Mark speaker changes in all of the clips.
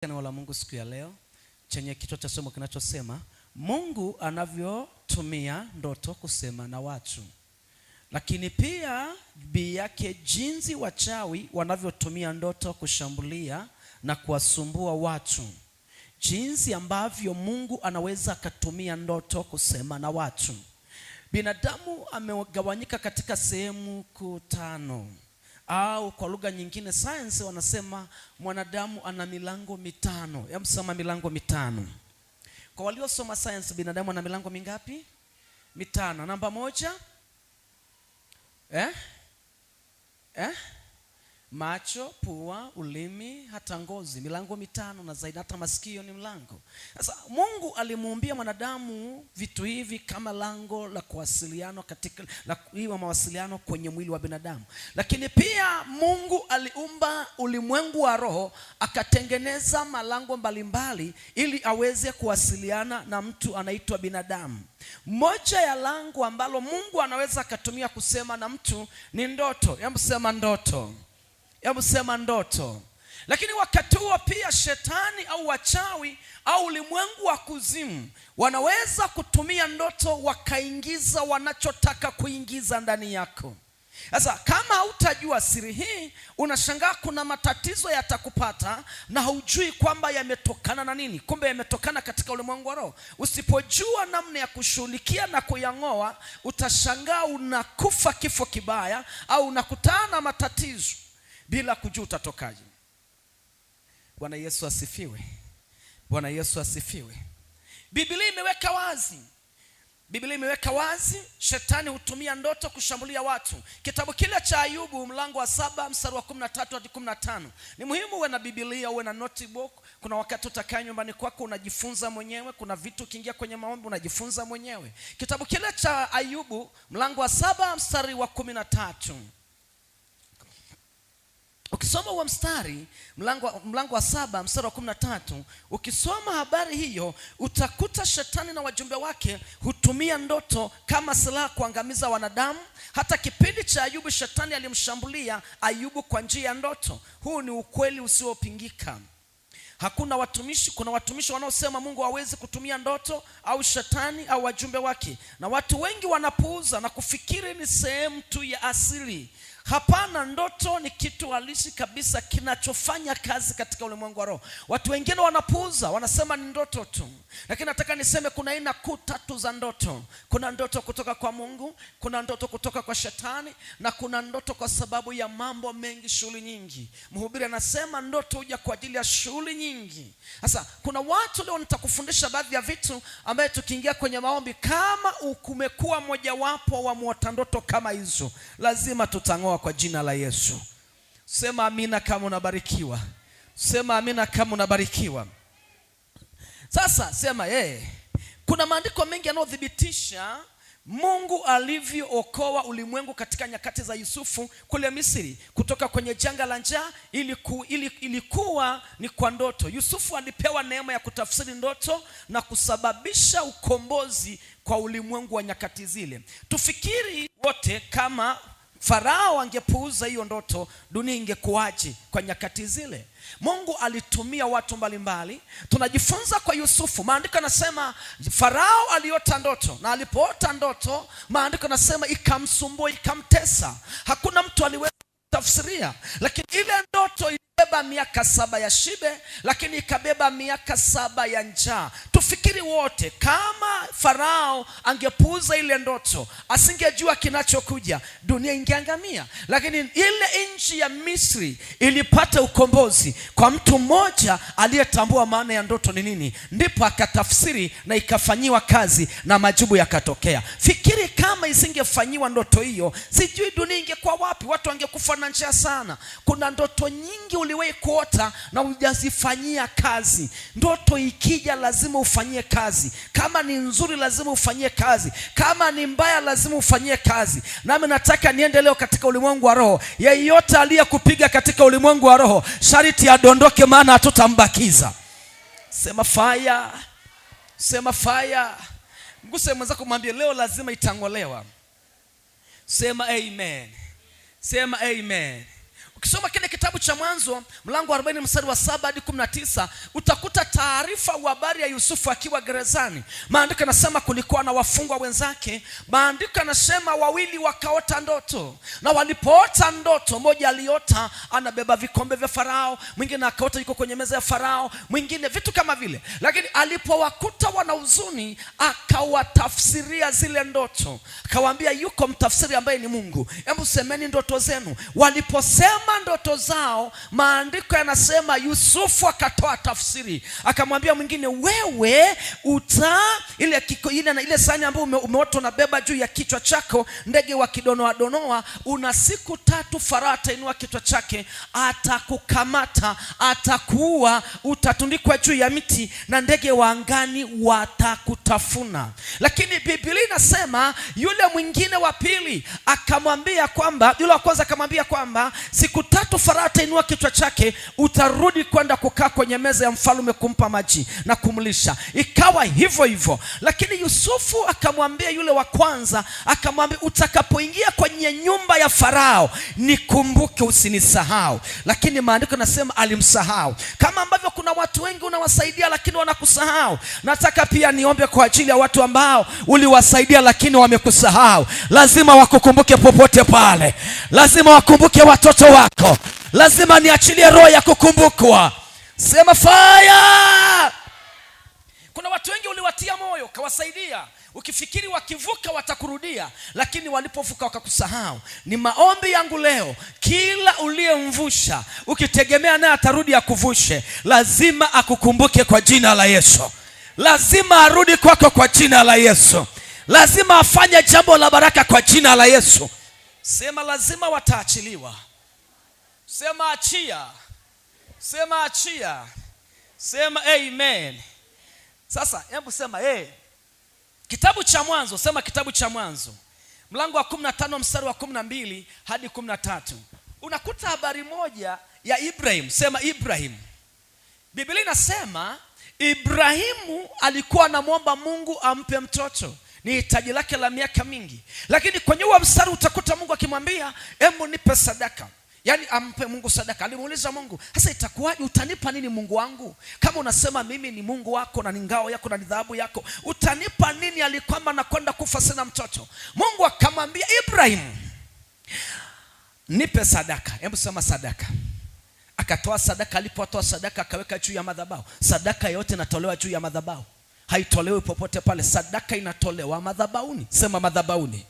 Speaker 1: Neno la Mungu siku ya leo chenye kichwa cha somo kinachosema Mungu anavyotumia ndoto kusema na watu, lakini pia bii yake jinsi wachawi wanavyotumia ndoto kushambulia na kuwasumbua watu, jinsi ambavyo Mungu anaweza akatumia ndoto kusema na watu. Binadamu amegawanyika katika sehemu kuu tano, au kwa lugha nyingine science wanasema mwanadamu ana milango mitano. Yamsema milango mitano. Kwa waliosoma science, binadamu ana milango mingapi? Mitano. Namba moja, macho, pua, ulimi, hata ngozi. Milango mitano na zaidi, hata masikio ni mlango. Sasa Mungu alimuumbia mwanadamu vitu hivi kama lango la kuwasiliano katika mawasiliano kwenye mwili wa binadamu. Lakini pia Mungu aliumba ulimwengu wa roho, akatengeneza malango mbalimbali ili aweze kuwasiliana na mtu anaitwa binadamu. Moja ya lango ambalo Mungu anaweza akatumia kusema na mtu ni ndoto. Hebu sema ndoto. Lakini wakati huo pia shetani au wachawi au ulimwengu wa kuzimu wanaweza kutumia ndoto wakaingiza wanachotaka kuingiza ndani yako. Sasa kama hautajua siri hii, unashangaa kuna matatizo yatakupata na haujui kwamba yametokana na nini. Kumbe yametokana katika ulimwengu wa roho. Usipojua namna ya kushughulikia na kuyang'oa, utashangaa unakufa kifo kibaya au unakutana na matatizo bila kujua utatokaje. Bwana Yesu asifiwe. Bwana Yesu asifiwe. Biblia imeweka wazi shetani hutumia ndoto kushambulia watu. Kitabu kile cha Ayubu mlango wa 7 mstari wa 13 hadi 15. Ni muhimu uwe na Biblia, uwe na notebook. Kuna wakati utakaa nyumbani kwako unajifunza mwenyewe, kuna vitu ukiingia kwenye maombi unajifunza mwenyewe. Kitabu kile cha Ayubu mlango wa 7 mstari wa 13. Ukisoma huo mstari mlango wa 7 mstari wa 13, ukisoma habari hiyo utakuta shetani na wajumbe wake hutumia ndoto kama silaha kuangamiza wanadamu. Hata kipindi cha Ayubu shetani alimshambulia Ayubu kwa njia ya ndoto. Huu ni ukweli usiopingika. Kuna watumishi wanaosema Mungu hawezi kutumia ndoto au shetani au wajumbe wake, na watu wengi wanapuuza na kufikiri ni sehemu tu ya asili. Hapana, ndoto ni kitu halisi kabisa kinachofanya kazi katika ulimwengu wa roho. Watu wengine wanapuuza, wanasema ni ndoto tu. Lakini nataka niseme kuna aina kuu tatu za ndoto. Kuna ndoto kutoka kwa Mungu, kuna ndoto kutoka kwa shetani, na kuna ndoto kwa sababu ya mambo mengi, shughuli nyingi. Mhubiri anasema ndoto huja kwa ajili ya shughuli nyingi. Sasa kuna watu leo nitakufundisha baadhi ya vitu ambaye tukiingia kwenye maombi, kama ukumekuwa mojawapo wa muota ndoto kama hizo, lazima tutang'oa kwa jina la Yesu. Sema amina kama unabarikiwa. Sema amina kama unabarikiwa. Sasa sema kuna maandiko mengi yanayothibitisha Mungu alivyookoa ulimwengu katika nyakati za Yusufu kule Misri kutoka kwenye janga la njaa. Ilikuwa ni kwa ndoto. Yusufu alipewa neema ya kutafsiri ndoto na kusababisha ukombozi kwa ulimwengu wa nyakati zile. Tufikiri wote kama Farao angepuuza hiyo ndoto, dunia ingekuwaje kwa nyakati zile? Mungu alitumia watu mbalimbali. Tunajifunza kwa Yusufu. Maandiko yanasema Farao aliota ndoto, na alipoota ndoto maandiko yanasema ikamsumbua, ikamtesa. Hakuna mtu aliweza kutafsiria, lakini ile ndoto ilibeba miaka 7 ya shibe, lakini ikabeba miaka 7 ya njaa. Tufikiri wote kama Farao angepuuza ile ndoto, asingejua kinachokuja, dunia ingeangamia. Lakini ile nchi ya Misri ilipata ukombozi kwa mtu mmoja aliyetambua maana ya ndoto ni nini, ndipo akatafsiri na ikafanyiwa kazi na majibu yakatokea. Fikiri kama isingefanyiwa ndoto hiyo, sijui dunia ingekuwa wapi. Watu wangekufa na njaa sana. Kuna ndoto nyingi uliwahi kuota na hujazifanyia kazi. Ndoto ikija lazima ufanyie kazi. Kama ni nzuri lazima ufanyie kazi, kama ni mbaya lazima ufanyie kazi. Nami nataka niende leo katika ulimwengu wa roho. Yeyote aliyekupiga katika ulimwengu wa roho sharti adondoke, maana hatutambakiza. Sema fire. Sema fire. Mguse mwenzako mwambie leo lazima itang'olewa. Sema amen. Sema amen. Ukisoma kile kitabu cha Mwanzo mlango wa 40 mstari wa 7 hadi 19, utakuta taarifa wa habari ya Yusufu akiwa gerezani. Maandiko yanasema kulikuwa na wafungwa wenzake. Maandiko yanasema wawili wakaota ndoto, na walipoota ndoto, mmoja aliota anabeba vikombe vya Farao, mwingine akaota yuko kwenye meza ya Farao, mwingine vitu kama vile. Lakini alipowakuta wana huzuni, akawatafsiria zile ndoto, akawaambia yuko mtafsiri ambaye ni Mungu, hebu semeni ndoto zenu. Waliposema ndoto zao, maandiko yanasema Yusufu akatoa tafsiri, akamwambia mwingine, wewe ile sahani ambayo umeota unabeba juu ya kichwa chako, ndege wakidonoa donoa, una siku 3 Farao atainua kichwa chake, atakukamata, atakuua, utatundikwa juu ya miti na ndege wa angani watakutafuna. Lakini Biblia inasema yule mwingine wa pili akamwambia kwamba, yule wa kwanza akamwambia kwamba siku 3 Farao atainua kichwa chake, utarudi kwenda kukaa kwenye meza ya mfalme kumpa maji na kumlisha. Ikawa hivyo hivyo. Lakini Yusufu akamwambia yule wa kwanza, akamwambia utakapoingia kwenye nyumba ya Farao nikumbuke, usinisahau. Lakini maandiko yanasema alimsahau. Kama ambavyo kuna watu wengi unawasaidia lakini wanakusahau, nataka pia niombe kwa ajili ya watu ambao uliwasaidia lakini wamekusahau. Lazima wakukumbuke popote pale. Lazima wakumbuke watoto wako. Lazima niachilie roho ya kukumbukwa. Sema fire. Kuna watu wengi uliwatia moyo, kawasaidia, ukifikiri wakivuka watakurudia, lakini walipovuka wakakusahau. Ni maombi yangu leo, kila uliyemvusha ukitegemea naye atarudi akuvushe, lazima akukumbuke kwa jina la Yesu. Lazima arudi kwako kwa jina la Yesu. Lazima afanye jambo la baraka kwa jina la Yesu. Sema lazima wataachiliwa. Sema achia. Sema achia. Sema amen. Sasa hebu sema kitabu cha Mwanzo, sema kitabu cha Mwanzo mlango wa 15 mstari wa 12 hadi 13. Unakuta habari moja ya Ibrahim. Sema Ibrahim. Biblia inasema Ibrahimu alikuwa anamwomba Mungu ampe mtoto, ni hitaji lake la miaka mingi. Lakini kwenye huo mstari utakuta Mungu akimwambia hebu nipe sadaka. Yaani ampe Mungu sadaka. Alimuuliza Mungu, sasa itakuwaje, utanipa nini Mungu wangu? Kama unasema mimi ni Mungu wako na ni ngao yako na ni dhahabu yako, utanipa nini alikwamba nakwenda kufa sina mtoto? Mungu akamwambia Ibrahim, nipe sadaka. Hebu sema sadaka. Akatoa sadaka. Alipotoa sadaka akaweka juu ya madhabahu. Sadaka yote inatolewa juu ya madhabahu, haitolewi popote pale. Sadaka inatolewa madhabahuni. Sema madhabahuni.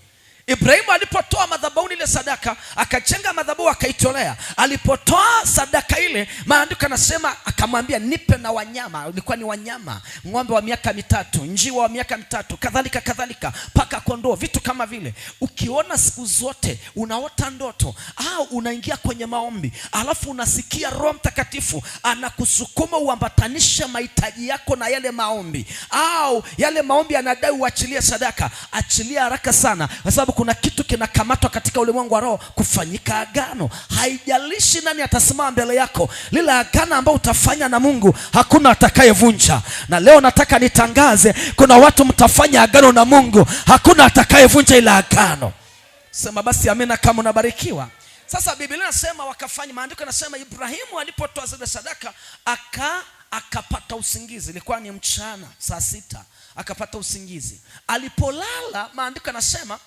Speaker 1: Ibrahimu alipotoa madhabahuni ile sadaka, akajenga madhabahu akaitolea. Alipotoa sadaka ile, maandiko yanasema akamwambia nipe na wanyama. Ilikuwa ni wanyama, ng'ombe wa miaka 3, njiwa wa miaka 3, kadhalika, paka kondoo, vitu kama vile. Ukiona siku zote unaota ndoto au unaingia kwenye maombi, alafu unasikia Roho Mtakatifu anakusukuma uambatanishe mahitaji yako na yale maombi, au yale maombi anadai uachilie sadaka, achilia haraka sana, kwa sababu kuna kitu kinakamatwa katika ulimwengu wa roho, kufanyika agano. Haijalishi nani atasimama mbele yako, lile agano ambao utafanya na Mungu hakuna atakayevunja. Na leo nataka nitangaze, kuna watu mtafanya agano na Mungu, hakuna atakayevunja ile agano. Sema basi amina kama unabarikiwa. Sasa Biblia inasema wakafanya, maandiko yanasema Ibrahimu alipotoa zile sadaka akapata usingizi. Ilikuwa ni mchana saa 6, akapata usingizi. Alipolala, maandiko yanasema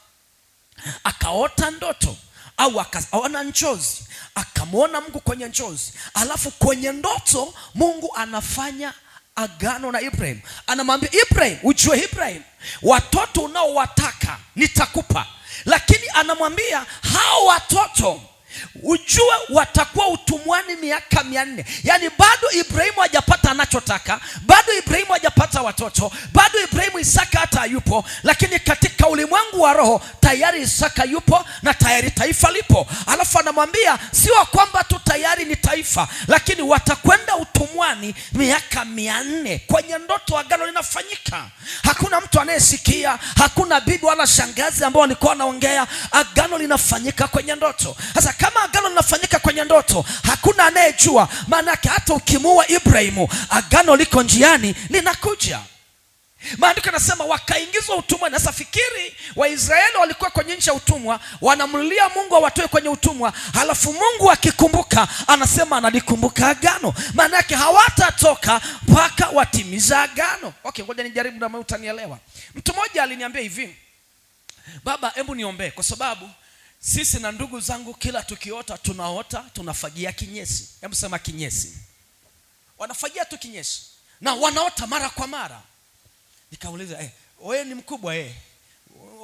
Speaker 1: akaota ndoto au akaona njozi, akamwona Mungu kwenye njozi. Alafu kwenye ndoto Mungu anafanya agano na Ibrahim. Anamwambia Ibrahim, ujue Ibrahim, watoto unaowataka nitakupa, lakini anamwambia hao watoto ujue watakuwa utumwani miaka 400. Yaani bado Ibrahimu hajapata anachotaka, bado Ibrahimu hajapata watoto, bado Ibrahimu Isaka hata hayupo, lakini katika ulimwengu wa roho tayari Isaka yupo na tayari taifa lipo. Alafu anamwambia sio kwamba tu tayari ni taifa, lakini watakwenda utumwani miaka 400. Kwenye ndoto agano linafanyika. Hakuna mtu anayesikia, hakuna bibi wala shangazi ambao walikuwa wanaongea. Agano linafanyika kwenye ndoto. Sasa kama agano linafanyika kwenye ndoto, hakuna anayejua. Maana hata ukimuua Ibrahimu, agano liko njiani linakuja. Maandiko yanasema wakaingizwa utumwani. Sasa fikiri, Waisraeli walikuwa kwenye nchi ya utumwa, wanamlilia Mungu awatoe kwenye utumwa, halafu Mungu akikumbuka anasema analikumbuka agano. Maana yake hawatatoka mpaka watimiza agano. Okay, ngoja nijaribu na utanielewa. Mtu mmoja aliniambia hivi, baba, hebu niombee, kwa sababu sisi na ndugu zangu kila tukiota tunafagia kinyesi. Hebu sema kinyesi. Wanafagia tu kinyesi na wanaota mara kwa mara. Nikauliza, wewe ni mkubwa,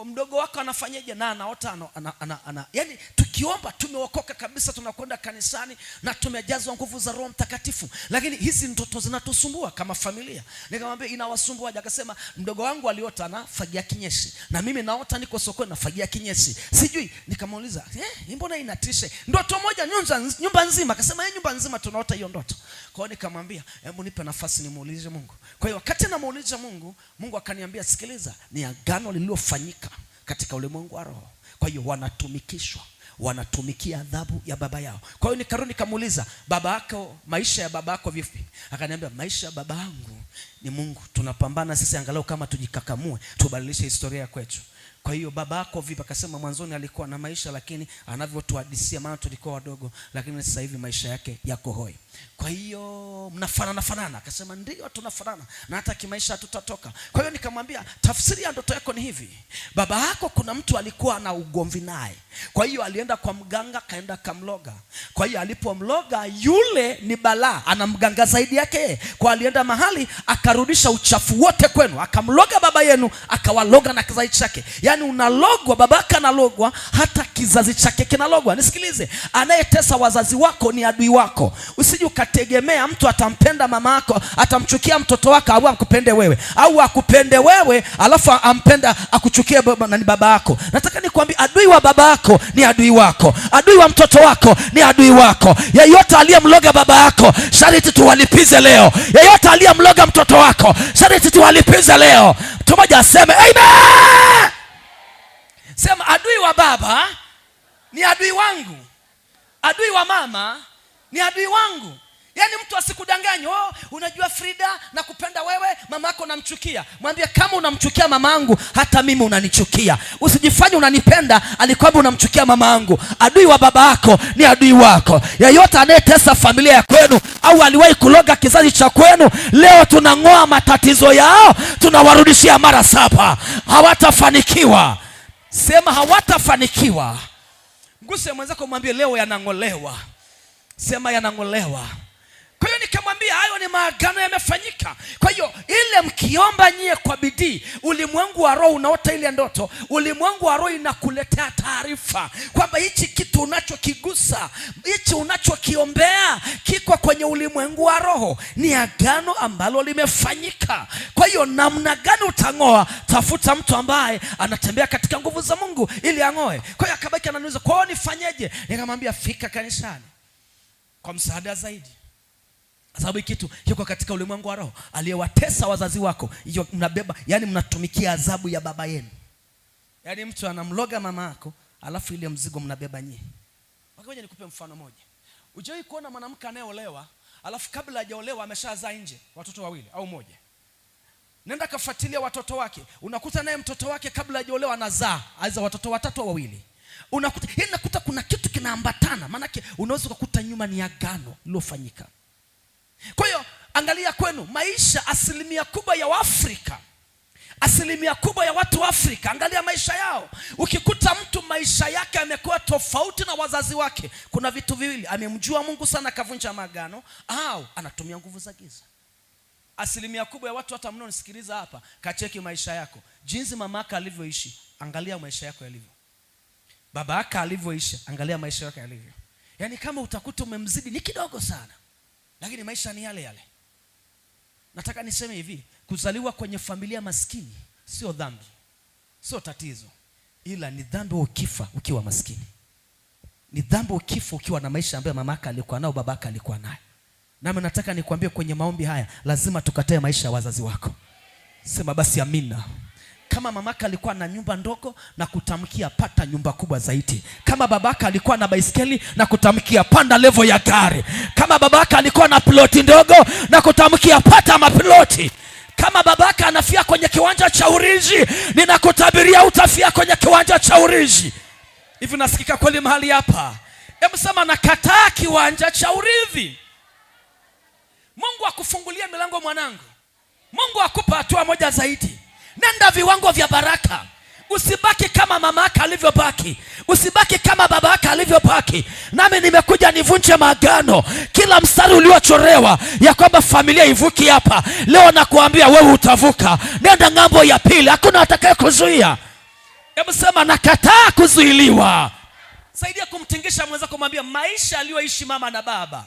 Speaker 1: mdogo wako anafanyaje? Na anaota yani tukiomba tumeokoka kabisa, tunakwenda kanisani na tumejazwa nguvu za Roho Mtakatifu, lakini hizi ndoto zinatusumbua kama familia. Nikamwambia inawasumbua? Akasema mdogo wangu aliota anafagia kinyesi, na mimi naota niko sokoni nafagia kinyesi, sijui. Nikamuuliza, mbona inatisha? Ndoto moja nyumba nzima. Akasema nyumba nzima tunaota hiyo ndoto. Kwa hiyo nikamwambia, hebu nipe nafasi nimuulize Mungu. Kwa hiyo wakati namuuliza Mungu, Mungu akaniambia, sikiliza, ni agano lililofanyika katika ulimwengu wa roho. Kwa hiyo wanatumikia adhabu ya baba yao. Kwa hiyo nikarudi nikamuuliza, baba yako, maisha ya baba yako vipi? Akaniambia, maisha ya baba yangu ni Mungu, tunapambana sisi angalau kama tujikakamue tubadilishe historia kwetu. Kwa hiyo baba yako vipi? Akasema mwanzoni alikuwa na maisha, lakini anavyotuhadisia, maana tulikuwa wadogo, lakini sasa hivi maisha yake yako hoi. Kwa hiyo mnafanana? Akasema ndio tunafanana, na hata kimaisha hatutatoka. Kwa hiyo nikamwambia, tafsiri ya ndoto yako ni hivi, baba yako kuna mtu alikuwa na ugomvi naye, kwa hiyo alienda kwa mganga, kaenda kamloga. Kwa hiyo alipomloga, yule ni balaa, anamganga zaidi yake. Kwa alienda mahali akarudisha uchafu wote kwenu, akamloga baba yenu, akawaloga na kizazi chake. Yaani unalogwa, babaka analogwa, hata kizazi chake kinalogwa. Nisikilize, anayetesa wazazi wako ni adui wako. Usije ukategemea mtu atampenda mama yako, atamchukia mtoto wako, au akupende wewe, au akupende wewe alafu ampenda akuchukie baba yako. Nataka nikwambie, adui wa baba yako ni adui wako, adui wa mtoto wako ni adui wako. Yeyote aliyemloga baba yako shariti tuwalipize leo. Yeyote aliyemloga mtoto wako shariti tuwalipize leo. Mtu mmoja aseme amen. Sema, adui wa baba ni adui wangu, adui wa mama ni adui wangu. Yaani mtu asikudanganye, unajua Frida, nakupenda wewe, mamako namchukia. Mwambie, kama unamchukia mamangu, hata mimi unanichukia. Usijifanye unanipenda alikwambia unamchukia mamangu. Adui wa baba yako ni adui wako. Yeyote anayetesa familia ya kwenu au aliwahi kuloga kizazi cha kwenu, leo tunang'oa matatizo yao, tunawarudishia mara 7. Hawatafanikiwa. Sema hawatafanikiwa. Mguse mwenzako, mwambie leo yanang'olewa. Sema yanang'olewa. Kwa hiyo nikamwambia, hayo ni maagano yamefanyika. Kwa hiyo ile mkiomba nyie kwa bidii, ulimwengu wa roho unaota ile ndoto, ulimwengu wa roho inakuletea taarifa kwamba hichi kitu unachokigusa, hichi unachokiombea kiko kwenye ulimwengu wa roho. Ni agano ambalo limefanyika. Kwa hiyo namna gani utang'oa? Tafuta mtu ambaye anatembea katika nguvu za Mungu ili ang'oe. Kwa hiyo akabaki ananiuliza, kwa hiyo nifanyeje? Nikamwambia, fika kanisani kwa msaada zaidi, sababu kitu kiko katika ulimwengu wa roho. Aliyewatesa wazazi wako, hiyo mnabeba, yani mnatumikia adhabu ya baba yenu. Yani mtu anamloga mama yako, alafu ile mzigo mnabeba nyinyi. Ngoja nikupe mfano moja. Ujawahi kuona mwanamke anayeolewa, alafu kabla hajaolewa ameshazaa nje watoto 2 au 1? Nenda kafuatilia watoto wake, unakuta naye mtoto wake kabla hajaolewa anazaa aiza watoto 3 au 2. Unakuta kuna kitu kinaambatana, maana unaweza kukuta nyuma ni agano lilofanyika. Kwa hiyo angalia kwenu maisha, asilimia kubwa ya Waafrika, asilimia kubwa ya watu wa Afrika, angalia maisha yao. Ukikuta mtu maisha yake yamekuwa tofauti na wazazi wake, kuna vitu viwili: amemjua Mungu sana akavunja maagano, au anatumia nguvu za giza. Asilimia kubwa ya watu, hata mnaonisikiliza hapa, kacheki maisha yako. Jinsi mamaka alivyoishi, angalia maisha yako yalivyo. Baba yako alivyoishi, angalia maisha yako yalivyo. Yaani kama utakuta umemzidi ni kidogo sana, lakini maisha ni yale yale. Nataka niseme hivi, kuzaliwa kwenye familia maskini sio dhambi, sio tatizo, ila ni dhambi ukifa ukiwa maskini. Ni dhambi ukifa ukiwa na maisha ambayo mamaka alikuwa nao, babaka alikuwa nayo. Nami nataka nikwambie kwenye maombi haya, lazima tukatae maisha ya wazazi wako. Sema basi amina. Kama mamaka alikuwa na nyumba ndogo, na kutamkia pata nyumba kubwa zaidi. Kama babaka alikuwa na baiskeli, na kutamkia panda level ya gari. Kama babaka alikuwa na ploti ndogo, na kutamkia pata maploti. Kama babaka anafia kwenye kiwanja cha urithi, ninakutabiria utafia kwenye kiwanja cha urithi. Hivi nasikika kweli mahali hapa? Hebu sema nakataa kiwanja cha urithi. Mungu akufungulia milango mwanangu. Mungu akupa hatua moja zaidi. Nenda viwango vya baraka. Usibaki kama mama yako alivyobaki. Usibaki kama baba yako alivyobaki. Nami nimekuja nivunje maagano. Kila mstari uliochorewa ya kwamba familia ivuki hapa, leo nakuambia wewe utavuka. Nenda ngambo ya pili, hakuna atakaye kuzuia. Hebu sema nakataa kuzuiliwa. Saidia kumtingisha mwenzako, kumwambia maisha aliyoishi mama na baba,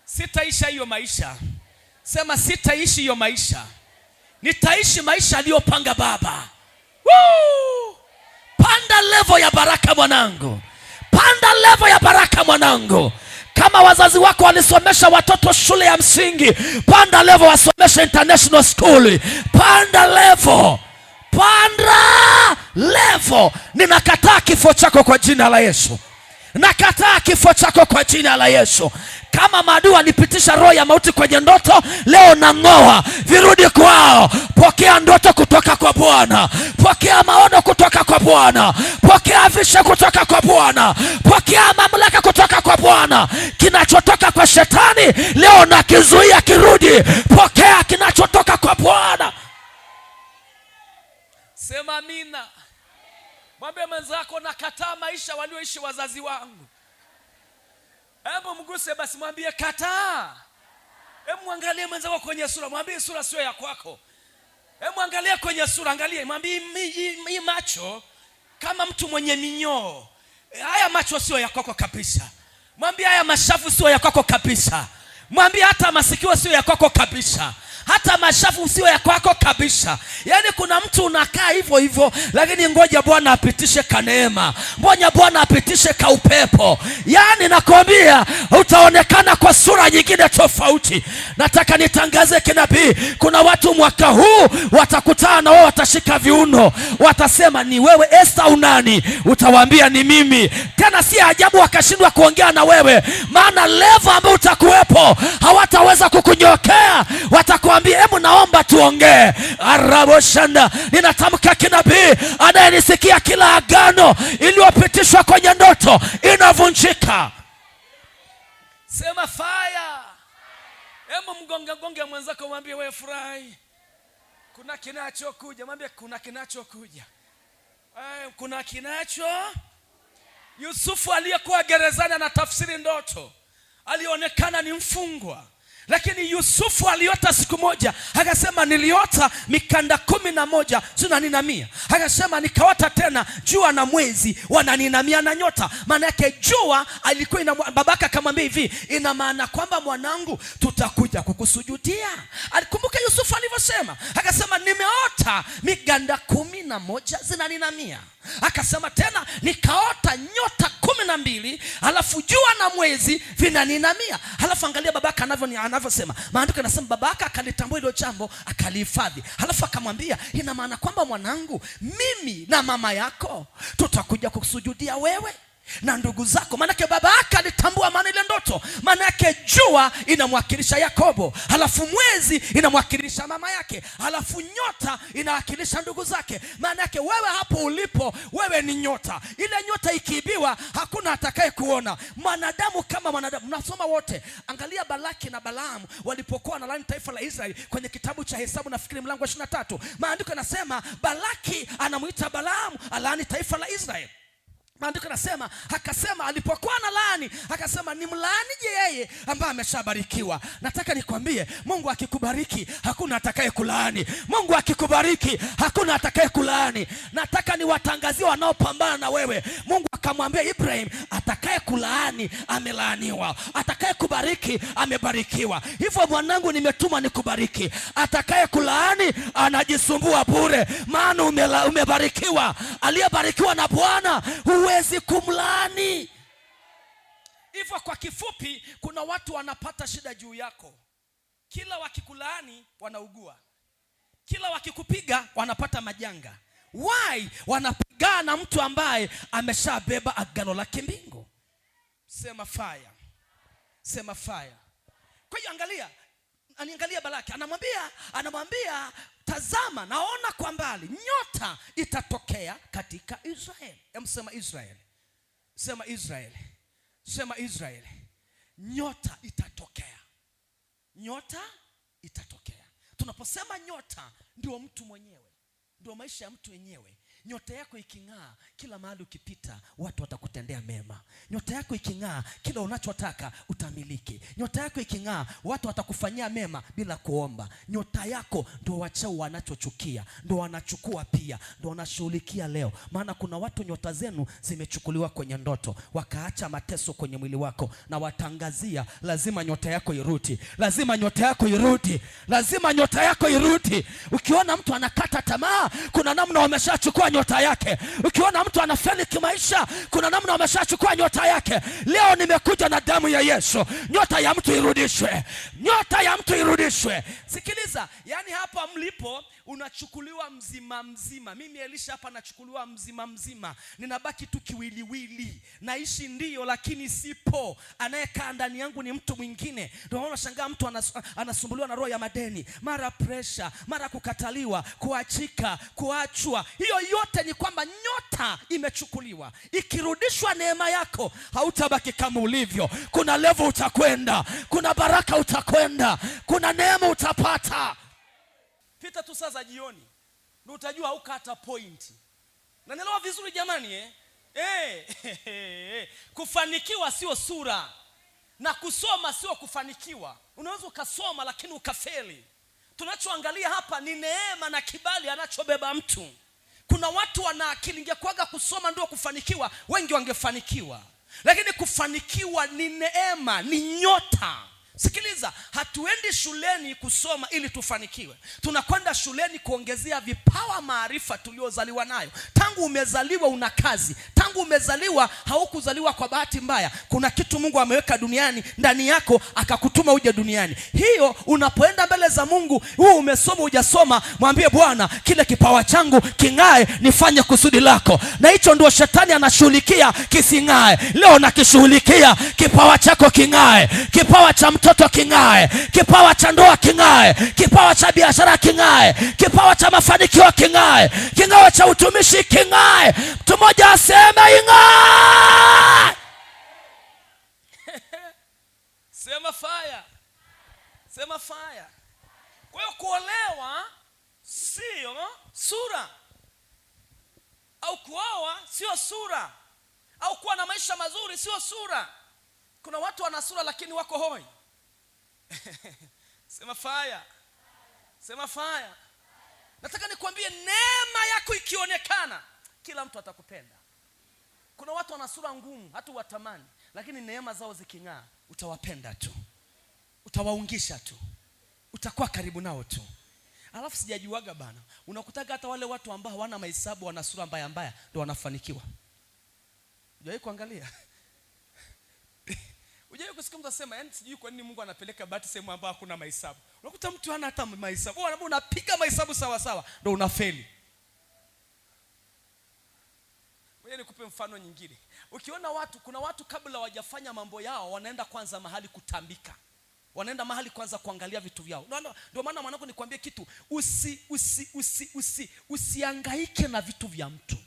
Speaker 1: sitaisha hiyo maisha. Sema sitaishi hiyo maisha. Nitaishi maisha aliyopanga baba. Woo! Panda level ya baraka mwanangu. Panda level ya baraka mwanangu. Kama wazazi wako walisomesha watoto shule ya msingi, panda level wasomesha international school. Panda level. Panda level. Ninakataa kifo chako kwa jina la Yesu. Nakataa kifo chako kwa jina la Yesu. Kama maadui walipitisha roho ya mauti kwenye ndoto, leo nang'oa virudi kwao. Pokea ndoto kutoka kwa Bwana. Pokea maono kutoka kwa Bwana. Pokea visha kutoka kwa Bwana. Pokea mamlaka kutoka kwa Bwana. Kinachotoka kwa shetani leo nakizuia kirudi. Pokea kinachotoka kwa Bwana. Sema amina. Mwambie mwenzako nakataa maisha walioishi wazazi wangu. Hebu mguse basi, mwambie kataa. Hebu muangalie mwenzako kwenye sura, mwambie sura sio ya kwako. Hebu muangalie kwenye sura, angalie, mwambie hii macho kama mtu mwenye minyoo. Haya macho sio ya kwako kabisa. Mwambie haya mashavu sio ya kwako kabisa. Mwambie hata masikio sio ya kwako kabisa. Hata mashavu sio ya kwako kabisa. Yaani kuna mtu unakaa hivyo hivyo, lakini ngoja Bwana apitishe kaneema. Ngoja Bwana apitishe kaupepo. Yaani nakwambia utaonekana kwa sura nyingine tofauti. Nataka nitangaze kinabii, kuna watu mwaka huu watakutana na wao, watashika viuno, watasema ni wewe Esther unani? Utawaambia ni mimi. Tena si ajabu wakashindwa kuongea na wewe, maana level ambayo utakuwepo hawataweza kukunyokea. Watakuambia hebu naomba tuongee. Araboshanda, ninatamka kinabii, anayenisikia kila agano iliyopitishwa kwenye ndoto inavunjika. Sema fire. Hebu mgonge mwenzako, mwambie wewe furahi. Kuna kinachokuja. Mwambie kuna kinachokuja. Kuna kinacho. Yusufu aliyekuwa gerezani anatafsiri ndoto, alionekana ni mfungwa, lakini Yusufu aliota siku moja, akasema niliota mikanda 11 zinaninamia. Akasema nikaota tena jua na mwezi wananinamia na nyota. Maana yake jua alikuwa babaka akamwambia hivi, ina maana kwamba mwanangu tutakuja kukusujudia. Alikumbuka Yusufu alivyosema, akasema nimeota mikanda 11 zinaninamia. Akasema tena nikaota nyota 12, alafu jua na mwezi vinaninamia. Alafu angalia babaka anavyosema. Maandiko yanasema babaka akalitambua hilo jambo, akalihifadhi. Alafu akamwambia ina maana kwamba mwanangu, mimi na mama yako tutakuja kukusujudia wewe na ndugu zako. Maana yake baba yake alitambua maana ile ndoto. Maana yake jua inamwakilisha Yakobo, halafu mwezi inamwakilisha mama yake, halafu nyota inawakilisha ndugu zake. Maana yake wewe hapo ulipo, wewe ni nyota. Ile nyota ikiibiwa hakuna atakaye kuona. Mwanadamu kama mwanadamu. Mnasoma wote. Angalia Balaki na Balaamu walipokuwa wanalaani taifa la Israeli kwenye kitabu cha Hesabu, nafikiri mlango wa 23. Maandiko yanasema Balaki anamuita Balaamu alaani taifa la Israeli. Maandiko yanasema akasema alipokuwa analaani, akasema ni mlaanije yeye ambaye ameshabarikiwa. Nataka nikwambie, Mungu akikubariki hakuna atakaye kulaani. Mungu akikubariki hakuna atakaye kulaani. Nataka niwatangazie wanaopambana na wewe. Mungu akamwambia Ibrahim, atakaye kulaani amelaaniwa, atakaye kubariki amebarikiwa. Hivyo mwanangu, nimetuma nikubariki. Atakaye kulaani anajisumbua bure, maana umebarikiwa. Aliyebarikiwa na Bwana huwezi kumlaani. Hivyo kwa kifupi, kuna watu wanapata shida juu yako. Kila wakikulaani wanaugua, kila wakikupiga wanapata majanga. Why? Wanapigana na mtu ambaye ameshabeba agano la kimbingu. Sema fire. Sema fire. Kwa hiyo angalia, aniangalia Balaki, anamwambia tazama, naona kwa mbali nyota itatokea katika Israeli. Sema Israeli. Sema Israeli. Sema Israeli. Nyota itatokea. Nyota itatokea. Tunaposema nyota, ndio mtu mwenyewe, ndio maisha ya mtu wenyewe. Nyota yako iking'aa, kila mahali ukipita watu watakutendea mema. Nyota yako iking'aa, kila unachotaka utamiliki. Nyota yako iking'aa, watu watakufanyia mema bila kuomba. Nyota yako ndio wachao wanachochukia, ndio wanachukua pia, ndio wanashughulikia leo. Maana kuna watu nyota zenu zimechukuliwa kwenye ndoto, wakaacha mateso kwenye mwili wako, na watangazia lazima nyota yako irudi. Lazima nyota yako irudi. Lazima nyota yako irudi. Ukiona mtu anakata tamaa, kuna namna wameshachukua nyota yake. Ukiona mtu anafeli kimaisha, kuna namna wameshachukua nyota yake. Leo nimekuja na damu ya Yesu, nyota ya mtu irudishwe. Nyota ya mtu irudishwe. Sikiliza, yani hapa mlipo unachukuliwa mzima mzima. Mimi Elisha hapa nachukuliwa mzima mzima. Ninabaki tu kiwiliwili. Naishi ndio, lakini sipo. Anayekaa ndani yangu ni mtu mwingine. Ndio unaona shangaa mtu anasumbuliwa na roho ya madeni, mara pressure, mara kukataliwa, kuachika, kuachwa. Hiyo yote ni kwamba nyota imechukuliwa. Ikirudishwa neema yako, hautabaki kama ulivyo. Kuna level utakwenda, kuna baraka utakwenda, kuna neema utapata. Pita tu saa za jioni, ndio utajua hukata point. Na nielewa vizuri jamani, kufanikiwa sio sura, na kusoma sio kufanikiwa. Unaweza ukasoma lakini ukafeli. Tunachoangalia hapa ni neema na kibali anachobeba mtu. Kuna watu wana akili, ingekuwaga kusoma ndio kufanikiwa, wengi wangefanikiwa. Lakini kufanikiwa ni neema, ni nyota. Sikiliza, hatuendi shuleni kusoma ili tufanikiwe. Tunakwenda shuleni kuongezea vipawa, maarifa tuliozaliwa nayo. Tangu umezaliwa una kazi. Tangu umezaliwa haukuzaliwa kwa bahati mbaya. Kuna kitu Mungu ameweka duniani ndani yako, akakutuma uje duniani. Hiyo unapoenda mbele za Mungu, wewe umesoma hujasoma, mwambie Bwana, kile kipawa changu king'ae, nifanye kusudi lako. Na hicho ndio shetani anashughulikia kising'ae. Leo nakishughulikia kipawa chako king'ae. Kipawa cha mtoto king'ae, kipawa cha ndoa king'ae, kipawa cha biashara king'ae, kipawa cha mafanikio king'ae, kipawa cha utumishi king'ae. Mtu mmoja aseme ing'ae. Sema fire. Sema fire. Kwa hiyo kuolewa sio sura, au kuoa sio sura, au kuwa na maisha mazuri sio sura. Kuna watu wana sura lakini wako hoi. Sema fire. Sema fire. Nataka nikwambie, neema yako ikionekana, kila mtu atakupenda. Kuna watu wana sura ngumu, hata watamani, lakini neema zao ziking'aa, utawapenda tu, utawaungisha tu, utakuwa karibu nao tu. Alafu sijajuaga bana, unakutaga hata wale watu ambao hawana mahesabu, wana sura mbaya mbaya, ndio wanafanikiwa. Unajua kuangalia Unajua kusikia mtu asema, yani sijui kwa nini Mungu anapeleka bahati sehemu ambayo hakuna mahesabu. Unakuta mtu hana hata mahesabu. Wewe unapiga mahesabu sawa sawa, ndio unafeli. Wewe nikupe mfano nyingine. Ukiona watu, kuna watu kabla hawajafanya mambo yao wanaenda kwanza mahali kutambika. Wanaenda mahali kwanza kuangalia vitu vyao. Ndio maana mwanangu nikwambie kitu, usihangaike na vitu vya mtu.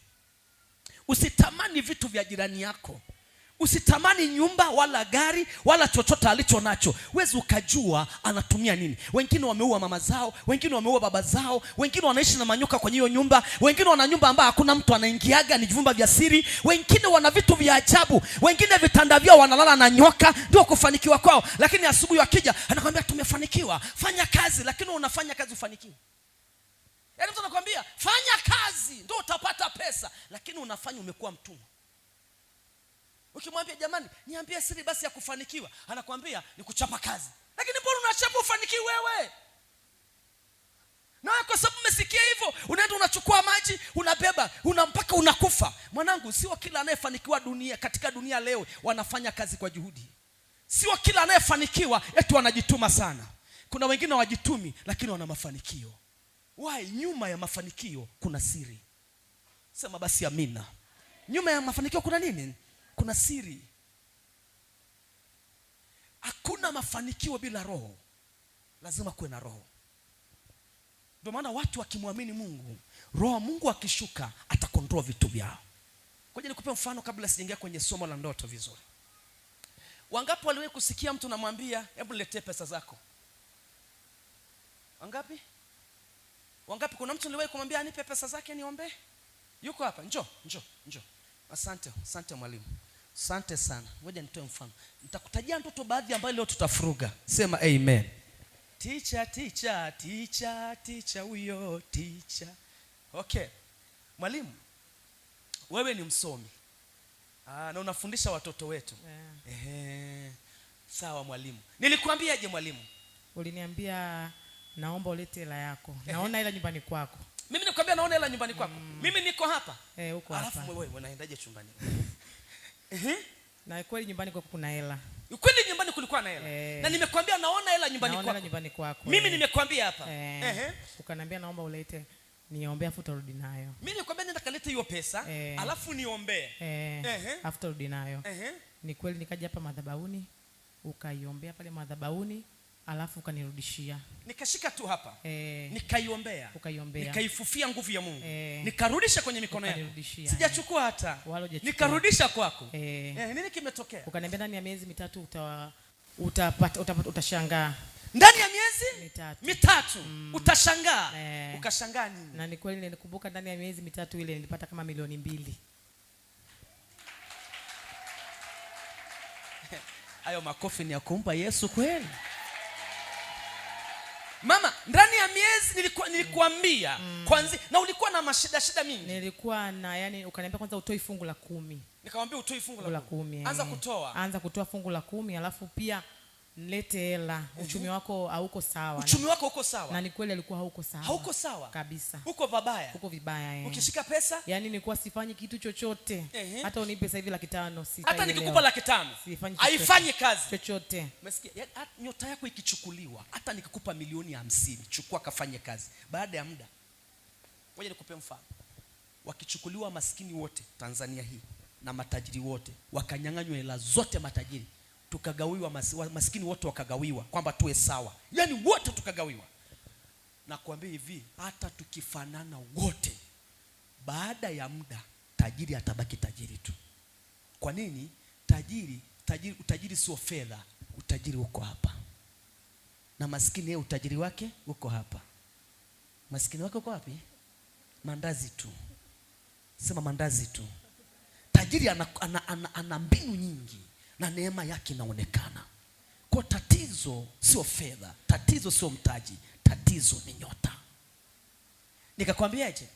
Speaker 1: Usitamani vitu vya jirani yako. Usitamani nyumba wala gari wala chochote alicho nacho. Wewe ukajua anatumia nini. Wengine wameua mama zao, wengine wameua baba zao, wengine wanaishi na manyoka kwenye hiyo nyumba, wengine wana nyumba ambayo hakuna mtu anaingiaga, ni vyumba vya siri, wengine wana vitu vya ajabu, wengine vitanda vyao wanalala na nyoka, ndio kufanikiwa kwao. Lakini asubuhi wakija anakuambia tumefanikiwa. Fanya kazi, lakini unafanya kazi ufanikiwe. Yaani mtu anakuambia fanya kazi ndio utapata pesa, lakini unafanya umekuwa mtumwa. Ukimwambia jamani, niambie siri basi ya kufanikiwa, anakuambia ni kuchapa kazi. Lakini mbona unachapa ufanikiwe wewe? Na kwa sababu umesikia hivyo, unaenda unachukua maji, unabeba, mpaka unakufa. Mwanangu, sio kila anayefanikiwa katika dunia leo wanafanya kazi kwa juhudi. Sio kila anayefanikiwa eti wanajituma sana. Kuna wengine hawajitumi lakini wana mafanikio. Why? Nyuma ya mafanikio kuna siri. Sema basi amina. Nyuma ya mafanikio kuna nini? Kuna siri. Hakuna mafanikio bila roho. lazima kuwe na roho. Ndio maana watu wakimwamini Mungu, roho wa Mungu akishuka atakontrol vitu vyao. Ngoja nikupe mfano kabla sijaingia kwenye somo la ndoto vizuri. Wangapi waliwahi kusikia mtu namwambia hebu niletee pesa zako? Wangapi? Kuna mtu aliwahi kumwambia anipe pesa zake niombe? Yuko hapa? Njoo. Asante mwalimu. Asante sana. Ngoja nitoe mfano. Nitakutajia ndoto baadhi ambayo leo tutafuruga. Sema amen. Teacher huyo teacher. Okay. Mwalimu, wewe ni msomi. Na unafundisha watoto wetu. Yeah. Sawa mwalimu. Nilikuambiaje mwalimu?
Speaker 2: Uliniambia naomba ulete hela yako. Naona hela nyumbani kwako.
Speaker 1: Mimi nikwambia naona hela nyumbani kwako. Mimi niko hapa.
Speaker 2: Uko hapa.
Speaker 1: Alafu wewe unaendaje chumbani?
Speaker 2: Na kweli nyumbani kwako kuna hela.
Speaker 1: Kweli nyumbani kulikuwa na hela. Na nimekwambia naona hela nyumbani kwako.
Speaker 2: Naona nyumbani kwako.
Speaker 1: Mimi nimekwambia hapa.
Speaker 2: Ukaniambia naomba ulete niombe afu utarudi nayo.
Speaker 1: Mimi nikwambia nenda kalete hiyo pesa, alafu niombe.
Speaker 2: Afu utarudi nayo. Ni kweli nikaja hapa madhabahuni, ukaiombea pale madhabahuni, alafu ukanirudishia.
Speaker 1: Nikashika tu hapa. Nikaiombea.
Speaker 2: Ukaiombea.
Speaker 1: Nikaifufia nguvu ya Mungu. Nikarudisha kwenye mikono yako. Sijachukua hata. Nikarudisha kwako. Nini kimetokea?
Speaker 2: Ukaniambia ndani ya miezi mitatu utashangaa.
Speaker 1: Ndani ya miezi mitatu utashangaa. Ukashangaa nini?
Speaker 2: Na ni kweli nilikumbuka ndani ya miezi mitatu ile nilipata kama milioni 2.
Speaker 1: Hayo makofi ni ya kumpa Yesu kweli. Mama, ndani ya miezi nilikuambia kwanza, na ulikuwa na shida mingi.
Speaker 2: Nilikuwa na ukaniambia kwanza utoi fungu la 10.
Speaker 1: Nikamwambia utoi fungu la 10. Anza kutoa
Speaker 2: fungu la 10, alafu pia nilete hela. Uchumi wako hauko sawa.
Speaker 1: Uchumi wako uko sawa.
Speaker 2: Na ni kweli alikuwa hauko sawa.
Speaker 1: Hauko sawa
Speaker 2: kabisa.
Speaker 1: Uko vibaya.
Speaker 2: Uko vibaya.
Speaker 1: Ukishika pesa?
Speaker 2: Nilikuwa sifanyi kitu chochote. Hata unipe sasa hivi 500 sitaelewa.
Speaker 1: Hata nikikupa 500 haifanyi kazi
Speaker 2: chochote.
Speaker 1: Umesikia? Nyota yako ikichukuliwa, hata nikikupa milioni 50, chukua kafanye kazi. Baada ya muda, ngoja nikupe mfano. Wakichukuliwa maskini wote Tanzania hii na matajiri wote, wakanyang'anywa hela zote matajiri, tukagawiwa maskini wote wakagawiwa kwamba tuwe sawa. Wote tukagawiwa. Na kuambia hivi, hata tukifanana wote, baada ya muda tajiri atabaki tajiri tu. Kwa nini? Utajiri sio fedha, utajiri uko hapa. Na maskini yeye utajiri wake uko hapa. Maskini wake uko wapi? Mandazi tu. Sema mandazi tu. Tajiri ana mbinu nyingi na neema yake inaonekana. Kwa tatizo sio fedha, tatizo sio mtaji, tatizo ni nyota. Nikakwambiaje?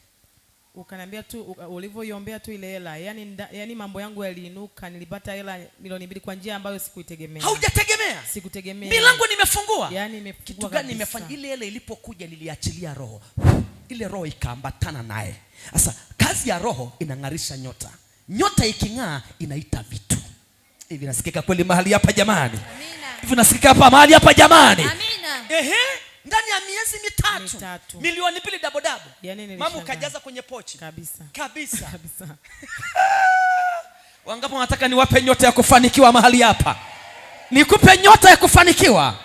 Speaker 2: Ukaniambia tu ulivyoiombea tu ile hela, yani mambo yangu yaliinuka, nilipata hela milioni 2 kwa njia ambayo sikuitegemea.
Speaker 1: Haujategemea?
Speaker 2: Sikutegemea.
Speaker 1: Milango nimefungua.
Speaker 2: Nimefungua.
Speaker 1: Kitu gani nimefanya? Ile hela ilipokuja niliachilia roho. Ile roho ikaambatana naye. Sasa kazi ya roho inang'arisha nyota. Nyota iking'aa inaita vitu. Hivi nasikika kweli mahali hapa jamani?
Speaker 3: Amina.
Speaker 1: Hivi nasikika hapa mahali hapa jamani?
Speaker 3: Amina.
Speaker 1: Ndani ya miezi mitatu. Milioni 2 double. Mama ukajaza kwenye pochi. Kabisa. Wangapi wanataka niwape nyota ya kufanikiwa mahali hapa? Nikupe nyota ya kufanikiwa.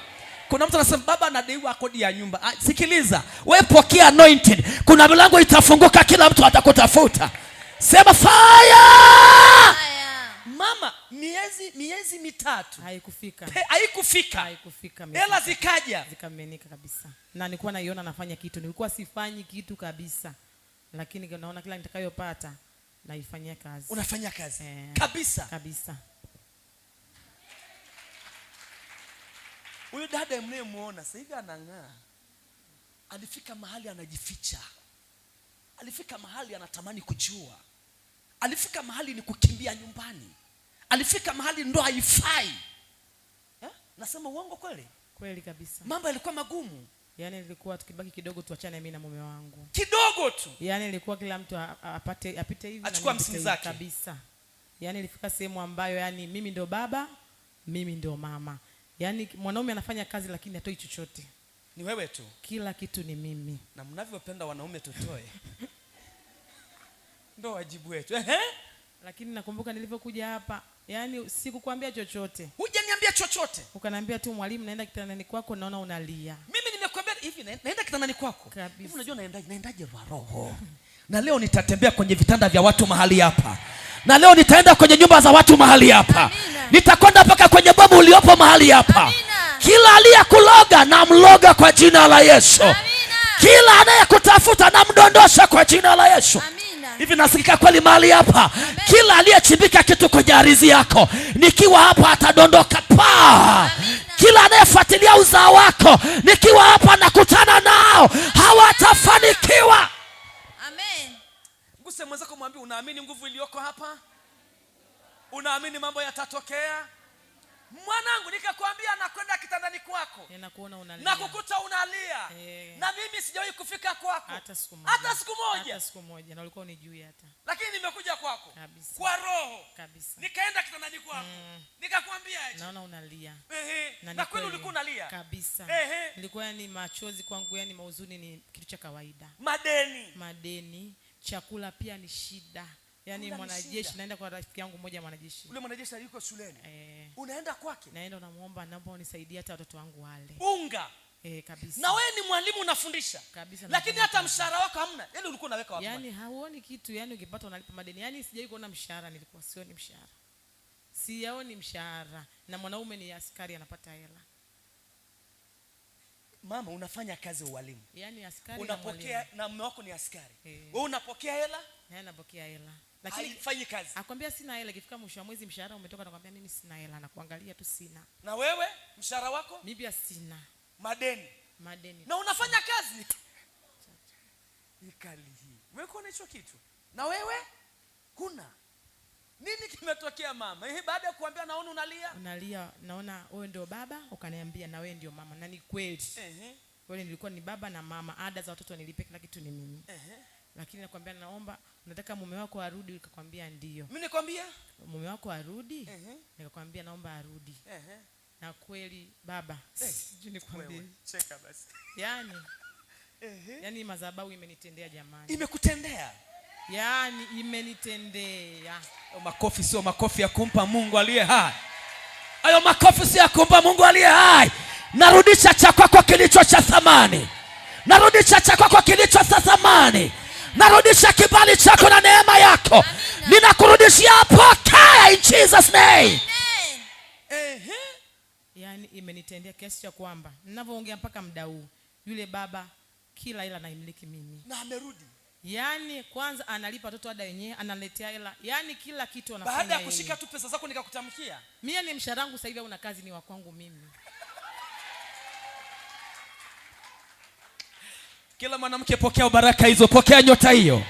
Speaker 1: Kuna mtu anasema baba anadaiwa kodi ya nyumba. Sikiliza, wewe pokea anointed. Kuna milango itafunguka, kila mtu atakutafuta. Sema fire! Mama, miezi mitatu haikufika. Hela
Speaker 2: zikamenika kabisa. Na nilikuwa naiona nafanya kitu, nilikuwa sifanyi kitu kabisa. Lakini naona kila nitakayopata naifanyia kazi.
Speaker 1: Unafanya kazi kabisa. Huyu dada mnayemuona sasa hivi anang'aa. Alifika mahali anajificha. Alifika mahali anatamani kujua. Alifika mahali ni kukimbia nyumbani. Alifika mahali ndo haifai. Nasema uongo kweli?
Speaker 2: Kweli kabisa.
Speaker 1: Mambo yalikuwa magumu.
Speaker 2: Nilikuwa tukibaki kidogo tuachane mimi na mume wangu.
Speaker 1: Kidogo tu.
Speaker 2: Nilikuwa kila mtu apite hivi
Speaker 1: achukua msini zake
Speaker 2: kabisa. Ilifika sehemu ambayo mimi ndo baba, mimi ndo mama. Mwanaume anafanya kazi lakini hatoi chochote.
Speaker 1: Ni wewe tu.
Speaker 2: Kila kitu ni mimi.
Speaker 1: Na mnavyopenda wanaume tutoe. Ndo wajibu wetu.
Speaker 2: Lakini nakumbuka nilivyokuja hapa, sikukwambia chochote.
Speaker 1: Hujaniambia chochote.
Speaker 2: Ukaniambia tu mwalimu, naenda kitandani kwako naona unalia.
Speaker 1: hivi naenda kitandani kwako.
Speaker 2: Kabisa.
Speaker 1: Unajua naendaje roho? Na leo nitatembea kwenye vitanda vya watu mahali hapa. Na leo nitaenda kwenye nyumba za watu mahali hapa. Nitakwenda mpaka kwenye bomu uliopo mahali hapa. Kila aliyekuloga na mloga kwa jina la Yesu. Kila anayekutafuta na mdondosha kwa jina la Yesu. Hivi nasikika kweli mahali hapa? Kila aliyechimbika kitu kwenye ardhi yako, nikiwa hapa atadondoka pa. Kila anayefuatilia uzao wako, nikiwa hapa nakutana nao, hawatafanikiwa.
Speaker 3: Amen.
Speaker 1: Nguse mwenzako mwambie, unaamini nguvu iliyoko hapa? Unaamini mambo yatatokea? Mwanangu, nikakwambia nakwenda kitandani kwako,
Speaker 2: nakuona unalia,
Speaker 1: nakukuta unalia, na mimi sijawahi kufika kwako hata siku moja,
Speaker 2: na ulikuwa unijui hata,
Speaker 1: lakini nimekuja kwako
Speaker 2: kabisa,
Speaker 1: kwa roho
Speaker 2: kabisa,
Speaker 1: nikaenda kitandani kwako, nikakwambia aje,
Speaker 2: naona unalia,
Speaker 1: na kweli ulikuwa unalia
Speaker 2: kabisa. Nilikuwa yani machozi kwangu, yani mauzuni ni kitu cha kawaida, madeni, chakula pia ni shida. Yani mwanajeshi, naenda kwa rafiki yangu mmoja mwanajeshi.
Speaker 1: Ule mwanajeshi yuko shuleni. Unaenda kwake?
Speaker 2: Naenda, namuomba unisaidie hata watoto wangu wale.
Speaker 1: Unga.
Speaker 2: Kabisa.
Speaker 1: Na wewe ni mwalimu unafundisha.
Speaker 2: Kabisa.
Speaker 1: Lakini hata mshahara wako hamna. Yaani ulikuwa unaweka wapi?
Speaker 2: Yani hauoni kitu, yani ukipata unalipa madeni. Yani sijawahi kuona mshahara, nilikuwa sioni mshahara. Siyaoni mshahara. Na mwanaume ni askari anapata hela.
Speaker 1: Mama, unafanya kazi ya ualimu.
Speaker 2: Yani askari
Speaker 1: unapokea na mume wako ni askari. Wewe unapokea hela?
Speaker 2: Yeye anapokea hela.
Speaker 1: Lakini haifanyi kazi.
Speaker 2: Akwambia sina hela, ikifika mwisho wa mwezi mshahara umetoka, nakwambia mimi sina hela, na kuangalia tu sina.
Speaker 1: Na wewe mshahara wako?
Speaker 2: Mimi pia sina.
Speaker 1: Madeni. Na unafanya kazi. Ikali hii. Wewe uko na hicho kitu. Na wewe huna. Nini kimetokea mama? Baada ya kuambia naona unalia,
Speaker 2: naona wewe ndio baba, ukaniambia na wewe ndio mama. Na ni kweli. Kweli nilikuwa ni baba na mama, ada za watoto nilipe, kila kitu ni mimi. Lakini nakwambia naomba, unataka mume wako arudi? Nikakwambia ndio.
Speaker 1: Mimi nikwambia
Speaker 2: mume wako arudi? Nikakwambia naomba arudi. Na kweli baba, sijui nikwambie.
Speaker 1: Cheka basi.
Speaker 2: Yani madhabahu imenitendea jamani.
Speaker 1: Imekutendea?
Speaker 2: Yani imenitendea.
Speaker 1: Makofi sio makofi ya kumpa Mungu aliye hai. Hayo makofi sio ya kumpa Mungu aliye hai. Narudisha cha kwako kilicho cha thamani. Narudisha cha kwako kilicho cha thamani. Narudisha kibali chako na neema yako. Ninakurudishia, pokea in Jesus name.
Speaker 2: Yani imenitendea kiasi cha kwamba ninavyoongea mpaka muda huu, yule baba kila hela naimiliki mimi.
Speaker 1: Na amerudi.
Speaker 2: Yani kwanza analipa watoto ada yenyewe, analetea hela. Yani kila kitu anafanya.
Speaker 1: Baada ya kushika tu pesa zako nikakutamkia.
Speaker 2: Mimi ni mshahara wangu sasa hivi, una kazi ni wa kwangu mimi.
Speaker 1: Kila mwanamke pokea baraka hizo, pokea nyota hiyo. Amen.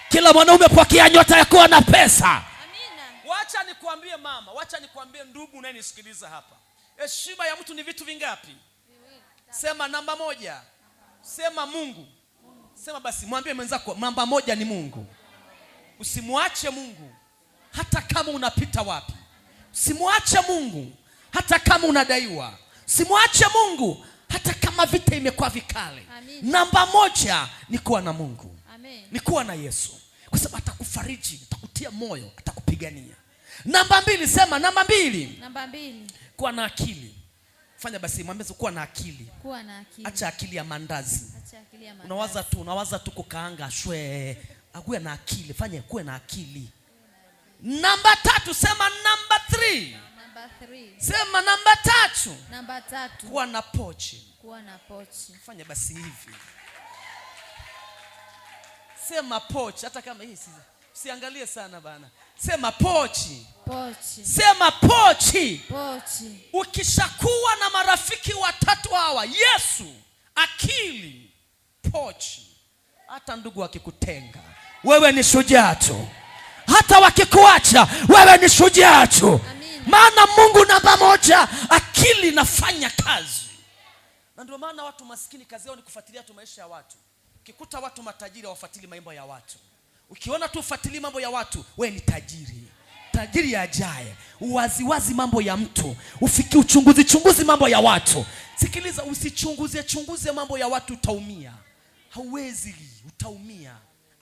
Speaker 1: Kila mwanaume pokea nyota ya kuwa na pesa.
Speaker 3: Amina.
Speaker 1: Wacha nikwambie mama, wacha nikwambie ndugu unayenisikiliza hapa. Heshima ya mtu ni vitu vingapi? Sema namba moja. Sema Mungu. Sema basi, mwambie mwenzako namba moja ni Mungu. Usimwache Mungu hata kama unapita wapi. Usimwache Mungu hata kama unadaiwa. Usimwache Mungu hata kama vita imekuwa vikali. Namba moja ni kuwa na Mungu.
Speaker 3: Amen.
Speaker 1: Ni kuwa na Yesu. Kwa sababu atakufariji, atakutia moyo, atakupigania. Namba mbili, sema namba mbili.
Speaker 3: Namba mbili.
Speaker 1: Kuwa na akili. Fanya basi, mwambie kuwa na akili.
Speaker 3: Kuwa na akili.
Speaker 1: Acha akili ya mandazi.
Speaker 3: Acha akili ya mandazi.
Speaker 1: Unawaza tu kukaanga shwe. Akuwe na akili, fanya kuwe na akili. Namba tatu, sema namba 3.
Speaker 3: Namba 3.
Speaker 1: Sema namba 3.
Speaker 3: Namba 3.
Speaker 1: Kuwa na pochi.
Speaker 3: Kuwa na pochi.
Speaker 1: Fanya basi hivi. Sema pochi, hata kama hii siangalie sana bana. Sema pochi.
Speaker 3: Pochi.
Speaker 1: Sema pochi.
Speaker 3: Pochi.
Speaker 1: Ukishakuwa na marafiki watatu hawa, Yesu, akili, pochi, hata ndugu wakikutenga, wewe ni shujaa tu. Hata wakikuacha, wewe ni shujaa tu. Maana Mungu namba moja, akili nafanya kazi. Na ndio maana watu maskini kazi yao ni kufuatilia tu maisha ya watu. Ukikuta watu matajiri wafuatili mambo ya watu. Ukiona tu ufuatili mambo ya watu, wewe ni tajiri. Tajiri ajaye, uwaziwazi mambo ya mtu, ufiki uchunguzi mambo ya watu. Sikiliza, usichunguze mambo ya watu, utaumia. Hauwezi, utaumia.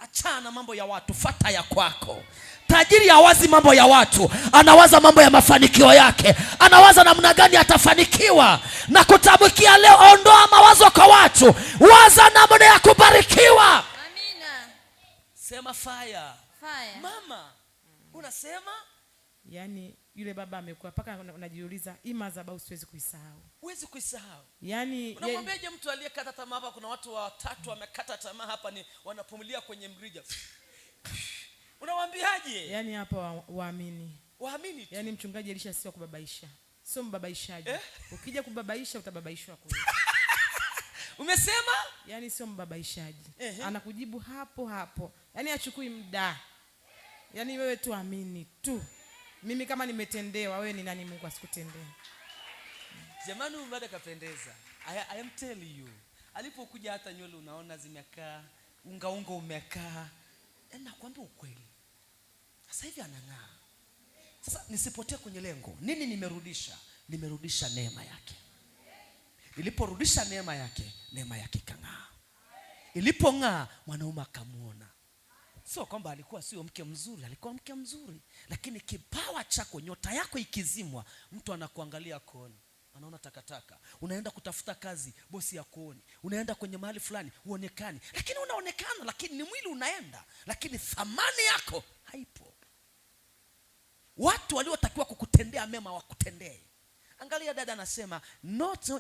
Speaker 1: Achana mambo ya watu, fata ya kwako. Tajiri hawazi mambo ya watu, anawaza mambo ya mafanikio yake. Anawaza namna gani atafanikiwa. Na kutamkia leo, ondoa mawazo kwa watu, waza namna ya kubarikiwa.
Speaker 3: Amina.
Speaker 1: Sema fire.
Speaker 3: Fire.
Speaker 1: Mama, unasema?
Speaker 2: Yaani yule baba amekuwa paka unajiuliza hii madhabahu siwezi kuisahau.
Speaker 1: Huwezi kuisahau.
Speaker 2: Yaani
Speaker 1: unamwambiaje mtu aliyekata tamaa hapa? Kuna watu watatu wamekata tamaa hapa, ni wanapumulia kwenye mrija. Unamwambiaje?
Speaker 2: Yaani hapa waamini.
Speaker 1: Waamini tu.
Speaker 2: Yaani mchungaji Elisha sio kubabaisha. Sio mbabaishaji. Ukija kubabaisha utababaishwa kweli.
Speaker 1: Umesema?
Speaker 2: Yaani sio mbabaishaji. Anakujibu hapo hapo. Yaani achukui muda. Yaani wewe tu amini tu. Mimi kama nimetendewa, wewe ni nani Mungu asikutendee?
Speaker 1: Jamani, mbada kapendeza. I am telling you. Alipokuja hata nywele unaona zimekaa, unga umekaa. Nakwambia ukweli. Sasa hivi anang'aa. Sasa nisipotee kwenye lengo. Nini nimerudisha? Nimerudisha neema yake. Niliporudisha neema yake kang'aa. Ilipong'aa, mwanaume akamuona. Sio kwamba alikuwa sio mke mzuri, alikuwa mke mzuri. Lakini kipawa chako, nyota yako ikizimwa, mtu anakuangalia kuoni. Anaona takataka. Unaenda kutafuta kazi, bosi ya kuoni. Unaenda kwenye mahali fulani, uonekani. Lakini unaonekana, lakini ni mwili unaenda. Lakini thamani yako haipo. Watu waliotakiwa kukutendea mema wakutendee. Angalia dada anasema,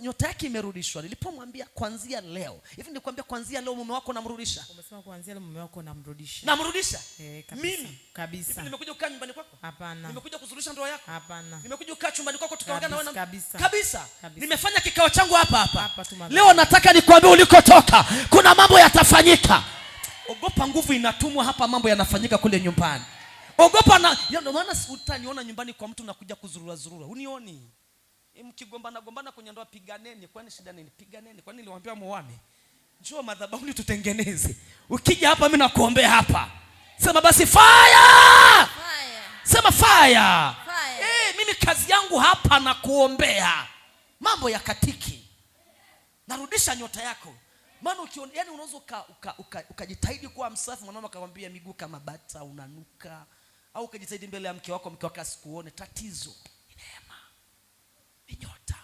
Speaker 1: nyota yake imerudishwa. Nilipomwambia kuanzia leo. Hivi nilikwambia kuanzia leo mume wako namrudisha?
Speaker 2: Umesema kuanzia leo mume wako namrudisha.
Speaker 1: Namrudisha?
Speaker 2: Kabisa.
Speaker 1: Mimi?
Speaker 2: Kabisa.
Speaker 1: Hivi nimekuja kukaa nyumbani kwako?
Speaker 2: Hapana.
Speaker 1: Nimekuja kuzurisha ndoa yako?
Speaker 2: Hapana.
Speaker 1: Nimekuja kukaa chumbani kwako tukaongea na wewe?
Speaker 2: Kabisa.
Speaker 1: Kabisa. Nimefanya kikao changu hapa.
Speaker 2: tu
Speaker 1: Leo nataka nikwambie ulikotoka kuna mambo yatafanyika. Ogopa nguvu inatumwa hapa, mambo yanafanyika kule nyumbani. Ogopa na ndio maana utaniona nyumbani kwa mtu nakuja kuzurura. Unioni? Mkigombana kwenye ndoa piganeni. Kwani shida nini? Piganeni. Kwani niliwaambia muone? Njoo madhabahuni tutengeneze. Ukija hapa mimi nakuombea hapa. Sema basi fire!
Speaker 3: Fire.
Speaker 1: Sema fire.
Speaker 3: Fire.
Speaker 1: Mimi kazi yangu hapa na kuombea. Mambo ya katiki. Narudisha nyota yako. Maana ukiona, yani unaweza ukajitahidi kuwa msafi, mwanamke akamwambia miguu kama bata unanuka, au ukajitahidi mbele ya mke wako asikuone. Tatizo neema. Ni nyota.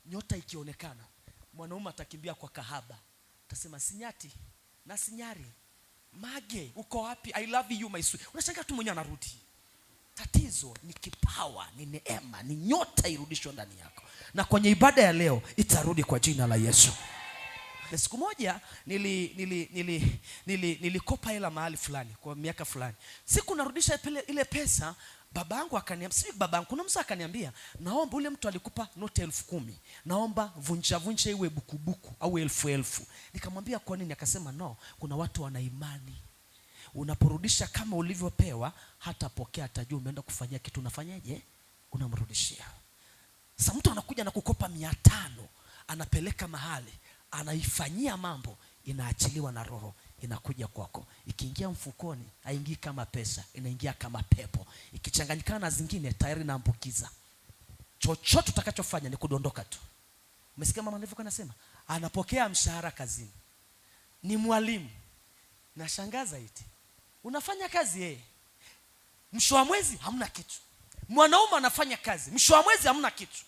Speaker 1: Nyota ikionekana, mwanaume atakimbia kwa kahaba. Atasema sinyati na sinyari. Mage, uko wapi? I love you my sweet. Unashangaa tu mwenyewe anarudi. Tatizo ni kipawa, ni neema, ni nyota irudishwe ndani yako. Na kwenye ibada ya leo itarudi kwa jina la Yesu. Na siku moja nilikopa hela mahali fulani kwa miaka fulani. Siku narudisha ile pesa, babangu akaniambia, kuna mtu akaniambia, naomba ule mtu alikupa noti 10,000. Naomba vunja iwe bukubuku au 1000. Nikamwambia kwa nini? Akasema no, kuna watu wana imani. Unaporudisha kama ulivyopewa, hata pokea, atajua umeenda kufanyia kitu. Unafanyaje? Unamrudishia. Sasa mtu anakuja na kukopa 500, anapeleka mahali, anaifanyia mambo, inaachiliwa na roho, inakuja kwako. Ikiingia mfukoni, haingii kama pesa, inaingia kama pepo. Ikichanganyikana na zingine, tayari naambukiza. Chochote utakachofanya ni kudondoka tu. Umesikia mama alivyokuwa anasema? Anapokea mshahara kazini. Ni mwalimu. Nashangaza eti. Unafanya kazi mwisho wa mwezi hamna kitu. Mwanaume anafanya kazi, mwisho wa mwezi hamna kitu.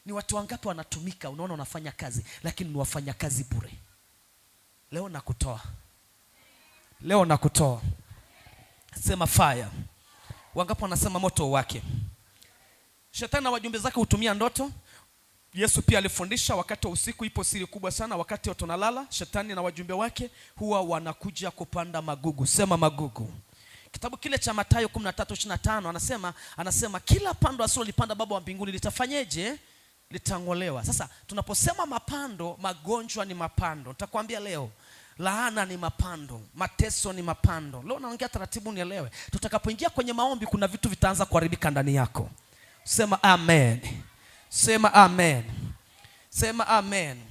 Speaker 1: Ni watu wangapi wanatumika, unaona unafanya kazi, lakini ni wafanya kazi bure. Leo nakutoa. Sema fire. Wangapi wanasema moto wake? Shetani na wajumbe zake hutumia ndoto. Yesu pia alifundisha wakati wa usiku ipo siri kubwa sana. Wakati watu wanalala, shetani na wajumbe wake huwa wanakuja kupanda magugu. Sema magugu. Kitabu kile cha Mathayo 13:25 anasema kila pando asilolipanda Baba wa mbinguni litafanyeje? Litang'olewa. Sasa tunaposema mapando, magonjwa ni mapando. Nitakwambia leo, laana ni mapando, mateso ni mapando. Leo naongea taratibu nielewe. Tutakapoingia kwenye maombi, kuna vitu vitaanza kuharibika ndani yako. Sema amen. Sema amen. Sema amen.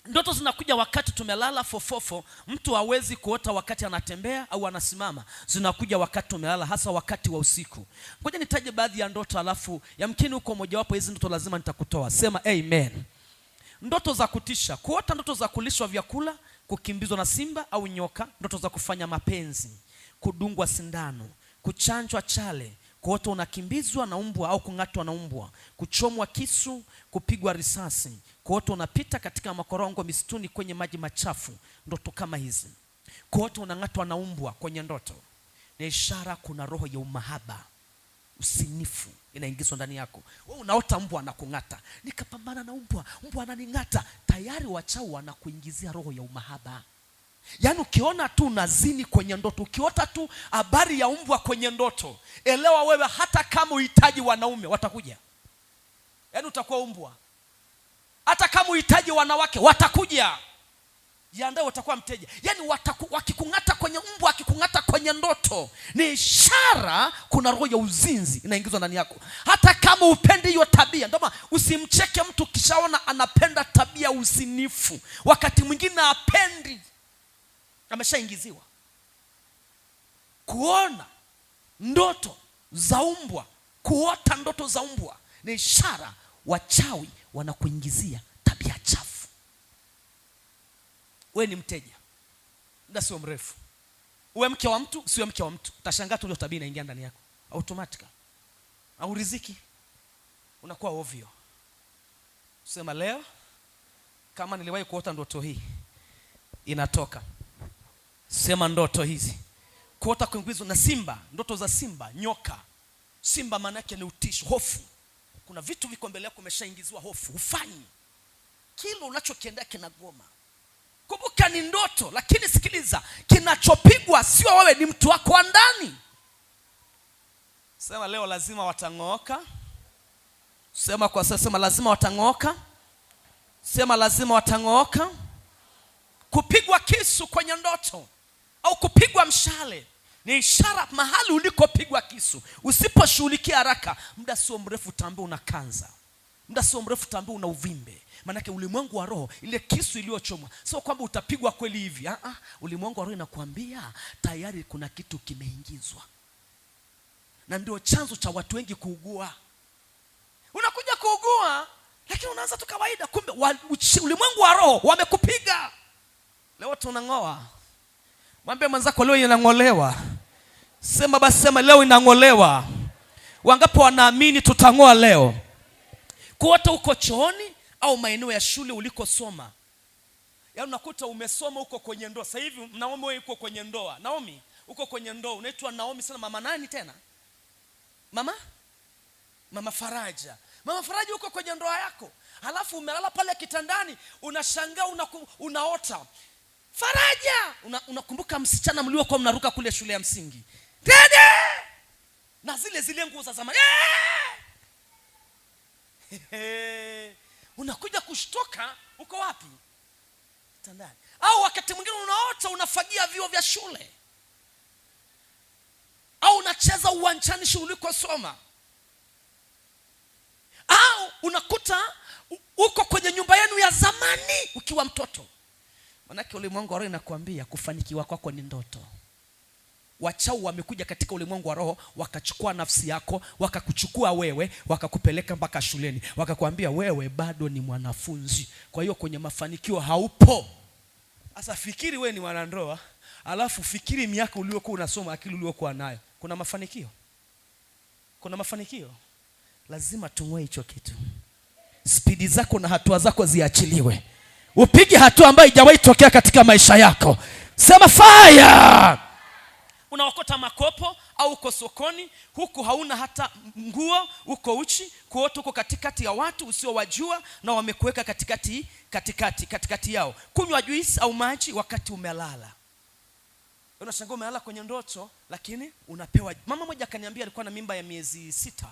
Speaker 1: Ndoto zinakuja wakati tumelala fofofo. Mtu hawezi kuota wakati anatembea au anasimama. Zinakuja wakati tumelala, hasa wakati wa usiku. Ngoja nitaje baadhi ya ndoto, alafu yamkini uko mojawapo hizi ndoto lazima nitakutoa. Sema amen. Ndoto za kutisha. Kuota ndoto za kulishwa vyakula kukimbizwa na simba au nyoka, ndoto za kufanya mapenzi, kudungwa sindano, kuchanjwa chale, kuota unakimbizwa na mbwa au kung'atwa na mbwa, kuchomwa kisu, kupigwa risasi, kuota unapita katika makorongo misituni kwenye maji machafu. Ndoto kama hizi, kuota unang'atwa na mbwa kwenye ndoto, ni ishara kuna roho ya umahaba, usinifu inaingizwa ndani yako. Wewe unaota mbwa anakung'ata, nikapambana na mbwa, mbwa ananing'ata, tayari wachawi wanakuingizia roho ya umahaba. Yaani ukiona tu unazini kwenye ndoto, ukiota tu habari ya mbwa kwenye ndoto, elewa wewe hata kama uhitaji wanaume watakuja. Yaani utakuwa mbwa. Hata kama uhitaji wanawake watakuja. Jiandae, watakuwa mteja. Yaani wakikung'ata kwenye mbwa, akikung'ata kwenye ndoto, ni ishara kuna roho ya uzinzi inaingizwa ndani yako. Hata kama upendi hiyo tabia, ndio maana usimcheke mtu kishaona anapenda tabia usinifu. Wakati mwingine apendi, ameshaingiziwa. Kuona ndoto za mbwa, kuota ndoto za mbwa, ni ishara wachawi wanakuingizia tabia chafu. Wewe ni mteja, muda sio mrefu, uwe mke wa mtu, sio mke wa mtu, utashangaa tu ile tabia inaingia ndani yako automatically. Au riziki unakuwa ovyo. Sema leo, kama niliwahi kuota ndoto hii, inatoka. Sema ndoto hizi, kuota kuingizwa na simba, ndoto za simba, nyoka. Simba maana yake ni utisho, hofu. Kuna vitu viko mbele yako, umeshaingiziwa hofu, hufanyi kile unachokiendea, kinagoma. Kumbuka ni ndoto, lakini sikiliza, kinachopigwa sio wewe, ni mtu wako wa ndani. Sema leo lazima watang'oka. Sema kwa sasa, sema lazima watang'oka. Sema lazima watang'oka. Kupigwa kisu kwenye ndoto au kupigwa mshale ni ishara mahali ulikopigwa kisu. Usiposhughulikia haraka, muda sio mrefu utaambia una kanza. Muda sio mrefu utaambia una uvimbe. Manake ulimwengu wa roho, ile kisu iliyochomwa, sio kwamba utapigwa kweli hivi. Ulimwengu wa roho inakuambia tayari kuna kitu kimeingizwa. Na ndio chanzo cha watu wengi kuugua. Unakuja kuugua, lakini unaanza tu kawaida, kumbe ulimwengu wa roho wamekupiga. Leo tunang'oa. Mwambie mwenzako leo inang'olewa. Sema basi, sema leo inang'olewa. Wangapi wanaamini tutang'oa leo? Kuota uko chooni au maeneo ya shule ulikosoma. Yaani unakuta umesoma uko kwenye ndoa. Sasa hivi Naomi wewe uko kwenye ndoa. Naomi uko kwenye ndoa. Unaitwa Naomi sana, mama nani tena? Mama Faraja. Mama Faraja uko kwenye ndoa yako. Halafu umelala pale kitandani, unashangaa unaota Faraja. Unakumbuka msichana mliokuwa mnaruka kule shule ya msingi. Dede! Na zile nguo za zamani. Unakuja kushtoka, uko wapi? Kitandani. Au wakati mwingine unaota unafagia vyoo vya shule. Au unacheza uwanjani shule ulikosoma. Au unakuta uko kwenye nyumba yenu ya zamani ukiwa mtoto. Manake ulimwengu wa roho inakuambia kufanikiwa kwako ni ndoto. Wachawi wamekuja katika ulimwengu wa roho, wakachukua nafsi yako, wakakuchukua wewe, wakakupeleka mpaka shuleni, wakakwambia wewe bado ni mwanafunzi, kwa hiyo kwenye mafanikio haupo. Sasa fikiri wewe ni mwanandoa, alafu fikiri miaka uliokuwa unasoma, akili uliokuwa nayo, kuna mafanikio? Kuna mafanikio? Lazima tung'oe hicho kitu. Spidi zako na hatua zako ziachiliwe. Upige hatua ambayo haijawahi tokea katika maisha yako. Sema fire! Unaokota makopo au uko sokoni, huku hauna hata nguo, uko uchi, kuota uko katikati ya watu usiowajua na wamekuweka katikati yao. Kunywa juice au maji wakati umelala. Unashangaa umelala kwenye ndoto, lakini unapewa. Mama mmoja akaniambia, alikuwa na mimba ya miezi 6.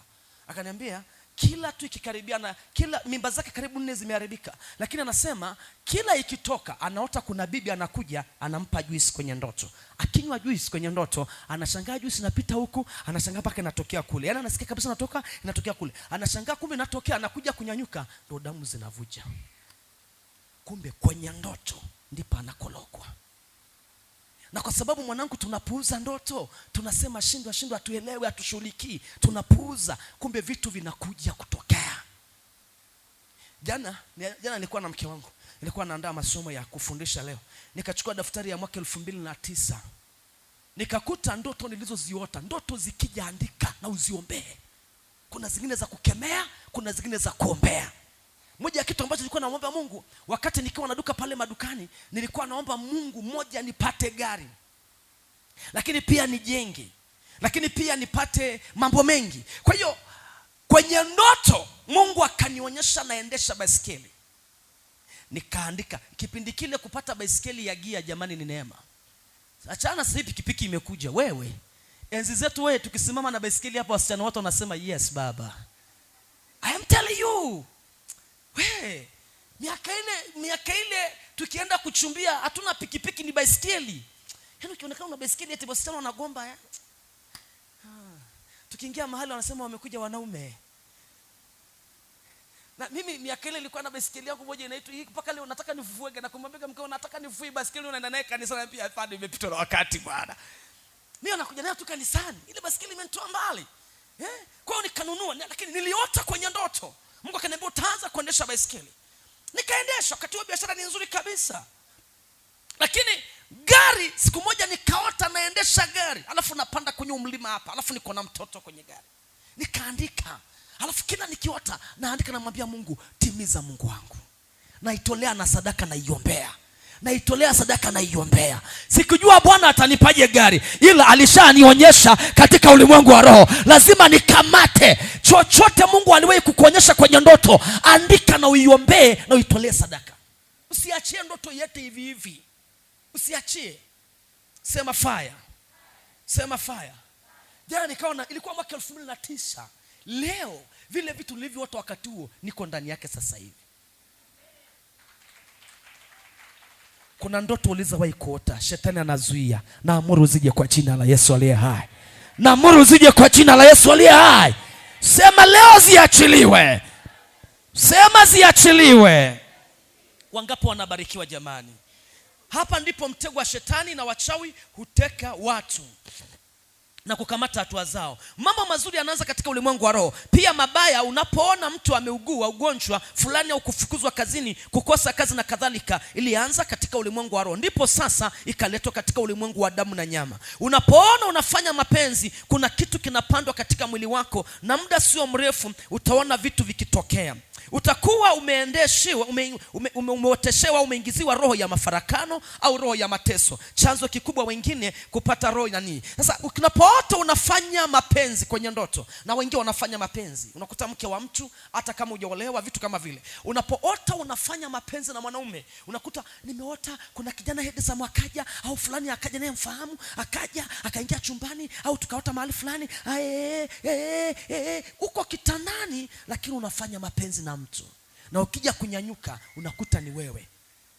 Speaker 1: Akaniambia kila tu ikikaribiana, kila mimba zake karibu 4 zimeharibika, lakini anasema kila ikitoka anaota kuna bibi anakuja anampa juice kwenye ndoto. Akinywa juice kwenye ndoto, anashangaa juice inapita huku, anashangaa paka inatokea kule. Yaani anasikia kabisa inatokea kule. Anashangaa kumbe inatokea, anakuja kunyanyuka ndo damu zinavuja. Kumbe kwenye ndoto ndipo anakolokwa. Na kwa sababu mwanangu tunapuuza ndoto, tunasema shindwa atuelewe, atushughulikii, tunapuuza, kumbe vitu vinakuja kutokea. Jana nilikuwa na mke wangu. nilikuwa naandaa masomo ya kufundisha leo, nikachukua daftari ya mwaka 2009, nikakuta ndoto nilizoziota. Ndoto zikija andika na uziombee. Kuna zingine za kukemea, kuna zingine za kuombea. Moja ya kitu ambacho nilikuwa naomba Mungu wakati nikiwa na duka pale madukani, nilikuwa naomba Mungu, moja, nipate gari, lakini pia nijenge, lakini pia nipate mambo mengi. Kwa hiyo kwenye ndoto Mungu akanionyesha naendesha baisikeli. Nikaandika. Kipindi kile kupata baisikeli ya gia, jamani, ni neema. Achana sasa, pikipiki imekuja. Wewe enzi zetu, wewe tukisimama na baisikeli hapa, wasichana wote wanasema yes baba. I am telling you. Wewe miaka ile tukienda kuchumbia hatuna pikipiki, ni baisikeli. Yaani ukionekana una baisikeli eti wasichana wanagomba ya. Tukiingia mahali wanasema wamekuja wanaume. Na mimi miaka ile nilikuwa na baisikeli yangu moja inaitwa hii, mpaka leo nataka nifufuege na kumwambia mkeo nataka nifue baisikeli, unaenda naye kanisa na pia hapana, imepitwa na wakati bwana. Mimi nakuja nayo tu kanisani. Ile baisikeli imenitoa mbali. Kwa hiyo nikanunua, lakini niliota kwenye ndoto Mungu akaniambia utaanza kuendesha baisikeli. Nikaendesha, wakati wa biashara ni nzuri kabisa. Lakini gari, siku moja nikaota naendesha gari, alafu napanda kwenye mlima hapa, alafu niko na mtoto kwenye gari. Nikaandika. Alafu kila nikiota naandika, namwambia Mungu, timiza Mungu wangu. Naitolea na sadaka naiombea. Naitolea sadaka naiombea. Sikujua Bwana atanipaje gari, ila alishanionyesha katika ulimwengu wa roho. Lazima nikamate chochote Mungu aliwahi kukuonyesha kwenye ndoto, andika na uiombee na uitolee sadaka. Usiachie ndoto yete hivi hivi. Usiachie. Sema fire. Sema fire. Jana nikaona ilikuwa mwaka 2009. Leo vile vitu nilivyoota wakati huo niko ndani yake sasa hivi. Kuna ndoto ulizowahi kuota, shetani anazuia. Naamuru zije kwa jina la Yesu aliye hai. Naamuru zije kwa jina la Yesu aliye hai. Sema leo ziachiliwe. Sema ziachiliwe. Wangapi wanabarikiwa jamani? Hapa ndipo mtego wa shetani na wachawi huteka watu na kukamata hatua zao. Mambo mazuri yanaanza katika ulimwengu wa roho. Pia mabaya, unapoona mtu ameugua ugonjwa fulani au kufukuzwa kazini, kukosa kazi na kadhalika, ilianza katika ulimwengu wa roho. Ndipo sasa ikaletwa katika ulimwengu wa damu na nyama. Unapoona unafanya mapenzi, kuna kitu kinapandwa katika mwili wako, na muda sio mrefu utaona vitu vikitokea. Utakuwa umeendeshiwa, umeoteshewa, umeingiziwa roho ya mafarakano au roho ya mateso. Chanzo kikubwa wengine kupata roho nani. Sasa unapoota unafanya mapenzi kwenye ndoto, na wengine wanafanya mapenzi, unakuta mke wa mtu hata kama hujaolewa, vitu kama vile. Unapoota unafanya mapenzi na mwanaume, unakuta nimeota kuna kijana Hedesa mwakaja au fulani akaja naye mfahamu, akaja akaingia chumbani au tukaota mahali fulani, uko kitandani lakini unafanya mapenzi na mtu, na ukija kunyanyuka unakuta ni wewe.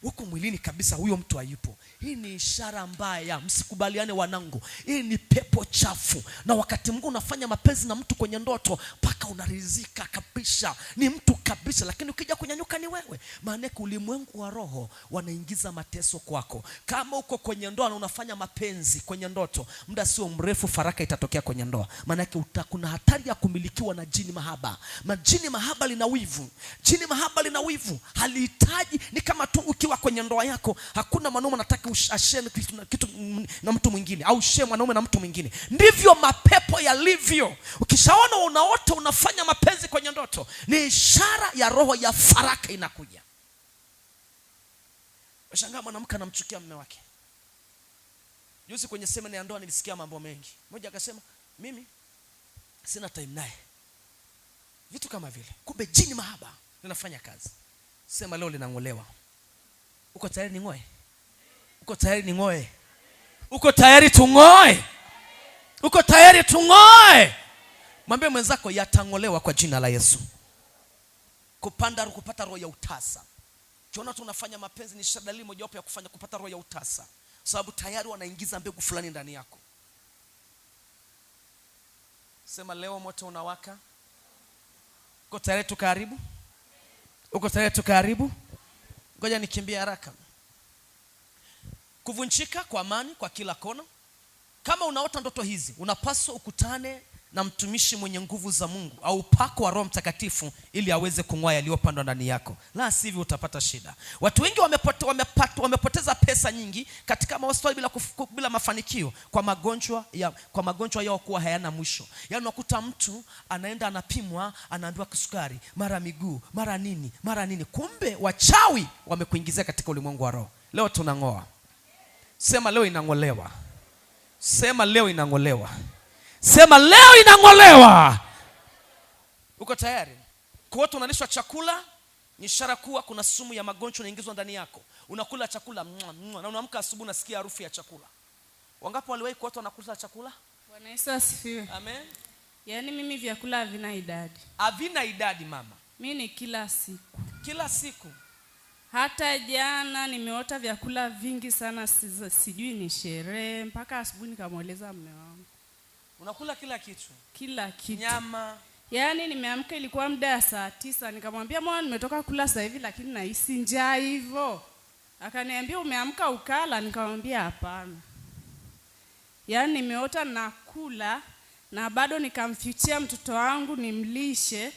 Speaker 1: Huko mwilini kabisa huyo mtu hayupo. Hii ni ishara mbaya, msikubaliane wanangu. Hii ni pepo chafu. Na wakati Mungu unafanya mapenzi na mtu kwenye ndoto, paka unaridhika kabisa, ni mtu kabisa, lakini ukija kunyanyuka ni wewe. Maana ulimwengu wa roho wanaingiza mateso kwako. Kama uko kwenye ndoa na unafanya mapenzi kwenye ndoto, muda sio mrefu faraka itatokea kwenye ndoa. Maana kuna hatari ya kumilikiwa na jini mahaba. Jini mahaba lina wivu. Jini mahaba lina wivu. Halihitaji, ni kama tu ukiwa kwenye ndoa yako, hakuna mwanaume anataka ashare kitu na mtu mwingine au share mwanaume na mtu mwingine. Ndivyo mapepo yalivyo. Ukishaona unaota unafanya mapenzi kwenye ndoto, ni ishara ya roho ya faraka inakuja. Washangaa mwanamke anamchukia mume wake. Juzi kwenye semina ya ndoa nilisikia mambo mengi. Mmoja akasema mimi sina time naye, vitu kama vile. Kumbe jini mahaba linafanya kazi. Sema leo linangolewa. Uko tayari ningoe? Uko tayari ningoe? Uko tayari tungoe? Uko tayari tungoe? Mwambie mwenzako yatangolewa kwa jina la Yesu. Kupata roho ya utasa. Kiona tunafanya mapenzi, ni shadali mojawapo ya kufanya kupata roho ya utasa, sababu tayari wanaingiza mbegu fulani ndani yako. Sema leo moto unawaka. Uko tayari tukaribu? Uko tayari tukaribu? Ngoja nikimbie haraka. Kuvunjika kwa amani kwa kila kona. Kama unaota ndoto hizi, unapaswa ukutane na mtumishi mwenye nguvu za Mungu au upako wa Roho Mtakatifu ili aweze kung'oa yaliyopandwa ndani yako. La sivyo utapata shida. Watu wengi wamepoteza pesa nyingi katika hospitali bila mafanikio kwa magonjwa yao kuwa hayana mwisho. Yaani unakuta mtu anaenda anapimwa, anaambiwa kisukari, mara miguu, mara nini. Kumbe wachawi wamekuingizia katika ulimwengu wa roho. Leo tunang'oa. Sema leo inang'olewa. Sema leo inang'olewa. Sema leo inang'olewa. Uko tayari? Kwa watu unalishwa chakula, ni ishara kuwa kuna sumu ya magonjwa inaingizwa ndani yako. Unakula chakula na unaamka asubuhi unasikia harufu ya chakula. Wangapi waliwahi kwa watu wanakula chakula?
Speaker 4: Bwana Yesu asifiwe.
Speaker 1: Amen.
Speaker 4: Yaani mimi vyakula havina idadi.
Speaker 1: Havina idadi mama.
Speaker 4: Mimi ni kila siku.
Speaker 1: Kila siku.
Speaker 4: Hata jana nimeota vyakula vingi sana, sijui ni sherehe, mpaka asubuhi nikamweleza mume wangu.
Speaker 1: Unakula kila kitu?
Speaker 4: Kila kitu.
Speaker 1: Nyama.
Speaker 4: Yaani nimeamka ilikuwa muda ya saa 9, nikamwambia mwana nimetoka kula sasa hivi lakini nahisi njaa hivyo. Akaniambia umeamka ukala, nikamwambia hapana. Yaani nimeota nakula na bado nikamfichia mtoto wangu nimlishe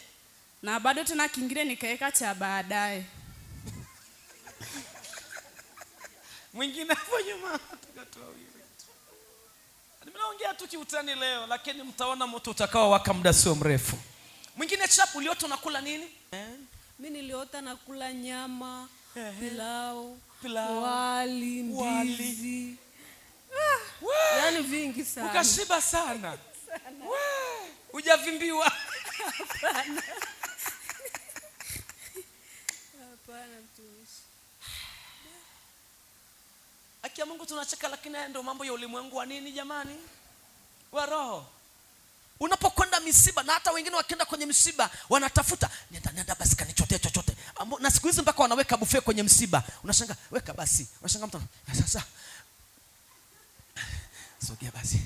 Speaker 4: na bado tena kingine nikaweka cha baadaye.
Speaker 1: Mwingine hapo nyuma tukatoa wili. Nimeongea tu kiutani leo lakini mtaona moto utakao waka muda sio mrefu. Mwingine chapu uliota unakula nini?
Speaker 5: Mimi niliota nakula nyama, pilau,
Speaker 1: wali.
Speaker 5: ndizi. Yaani vingi sana.
Speaker 1: Ukashiba sana. Hujavimbiwa.
Speaker 5: Hapana. Hapana mtumishi.
Speaker 1: Akia Mungu tunacheka lakini ndio mambo ya ulimwengu wa nini jamani? Wa roho. Unapokwenda misiba na hata wengine wakienda kwenye misiba wanatafuta nenda basi kanichotee chochote. Na siku hizi mpaka wanaweka buffet kwenye msiba. Unashangaa weka basi. Unashangaa mtu sasa. Sogea basi.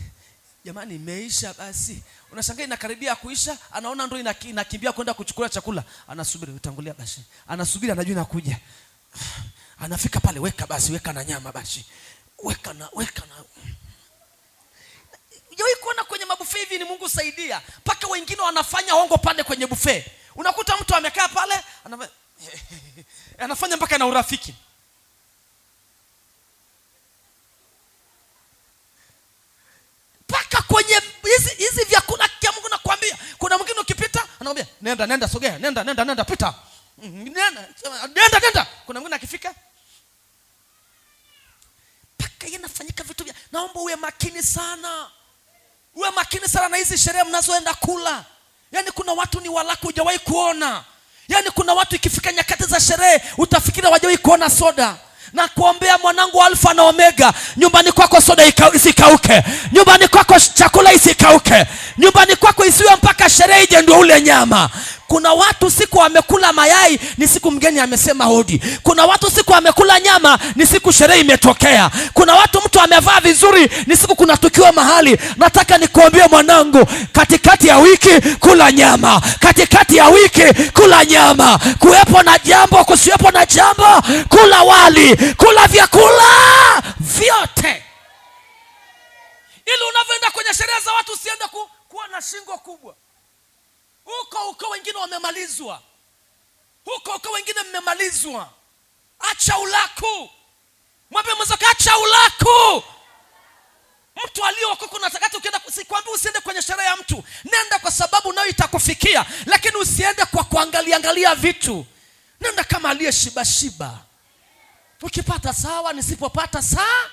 Speaker 1: Jamani imeisha basi. Unashangaa inakaribia kuisha, anaona ndio inakimbia kwenda kuchukua chakula. Anasubiri utangulia basi. Anasubiri anajua inakuja. Anafika pale weka basi, weka na nyama basi. Weka na Yoi kuona kwenye mabuffet hivi ni Mungu saidia. Paka wengine wanafanya hongo pande kwenye buffet. Unakuta mtu amekaa pale, anafanya mpaka na urafiki. Paka kwenye hizi vyakula kia Mungu nakwambia. Kuna mwingine ukipita, anakuambia, "Nenda, sogea, nenda, pita." Nenda. Kuna mwingine akifika paka yanafanyika vitu vya. Naomba uwe makini sana. Uwe makini sana na hizi sherehe mnazoenda kula. Yaani kuna watu ni walako hujawahi kuona. Yaani kuna watu ikifika nyakati za sherehe utafikiri hawajawahi kuona soda. Na kuombea mwanangu Alfa na Omega, nyumbani kwako soda isikauke. Nyumbani kwako chakula isikauke. Nyumbani kwako isiwe mpaka sherehe ije ndio ule nyama. Kuna watu siku wamekula mayai ni siku mgeni amesema hodi. Kuna watu siku wamekula nyama ni siku sherehe imetokea. Kuna watu mtu amevaa vizuri ni siku kuna tukio mahali. Nataka nikuambie mwanangu, katikati ya wiki kula nyama. Katikati ya wiki kula nyama. Kuwepo na jambo, kusiwepo na jambo, kula wali, kula vyakula vyote. Ili unavyoenda kwenye sherehe za watu usiende kuwa na shingo kubwa. Huko wengine wamemalizwa. Huko wengine mmemalizwa. Acha ulaku. Mwambie mwenzako acha ulaku. Mtu aliyeokoka unataka ukienda, sikwambia usiende kwenye sherehe ya mtu. Nenda kwa sababu nayo itakufikia, lakini usiende kwa kuangalia vitu. Nenda kama aliyeshiba. Ukipata sawa, nisipopata sawa.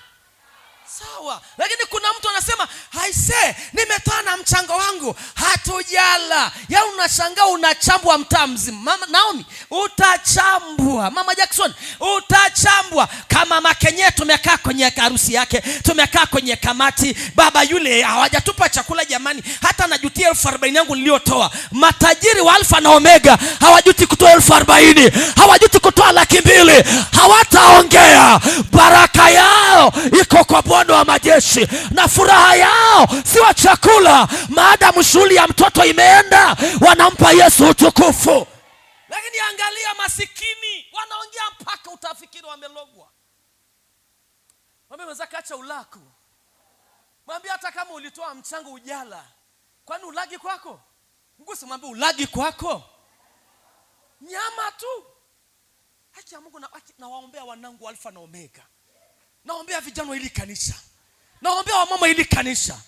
Speaker 1: Lakini kuna mtu anasema, "Haise, nimetoa na mchango wangu, hatujala." Ya unashangaa unachambwa mtaa mzima. Mama Naomi, utachambwa. Mama Jackson, utachambwa. Kama Makenye tumekaa kwenye harusi yake, tumekaa kwenye kamati, baba yule hawajatupa chakula jamani. Hata najutia 40,000 yangu niliyotoa. Matajiri wa Alfa na Omega hawajuti kutoa 40,000, hawajuti kutoa 200,000. Hawataongea. Baraka yao iko kwa Bwana wa majeshi, na furaha yao si wa chakula. Maadamu shughuli ya mtoto imeenda, wanampa Yesu utukufu. Lakini angalia masikini, wanaongea mpaka utafikiri wamelogwa. Mwambie mwenzako acha ulaku. Mwambie hata kama ulitoa mchango ujala, Kwani ulagi kwako? Mguse mwambie ulagi kwako. Nyama tu. Haki ya Mungu na waombea wanangu Alfa na Omega. Naombea vijana hili kanisa. Naombea wamama hili kanisa.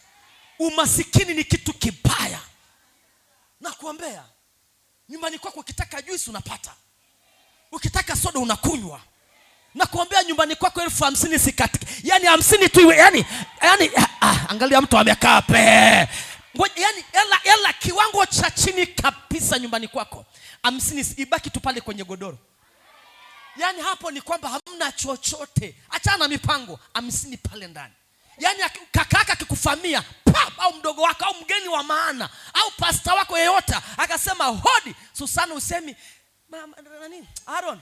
Speaker 1: Umasikini ni kitu kibaya. Na kuombea nyumbani kwako ukitaka juice unapata. Ukitaka soda unakunywa. Na kuombea nyumbani kwako 50,000 sikatike. Yaani 50 tu iwe yaani angalia mtu amekaa pe. Yaani ela kiwango cha chini kabisa nyumbani kwako. 50 ibaki tu pale kwenye godoro. Yaani hapo ni kwamba hamna chochote. Achana na mipango, 50 pale ndani. Yaani kakaka akikufamia, au mdogo wako au mgeni wa maana au pasta wako yeyote akasema hodi, Susana usemi mama nani? Aaron.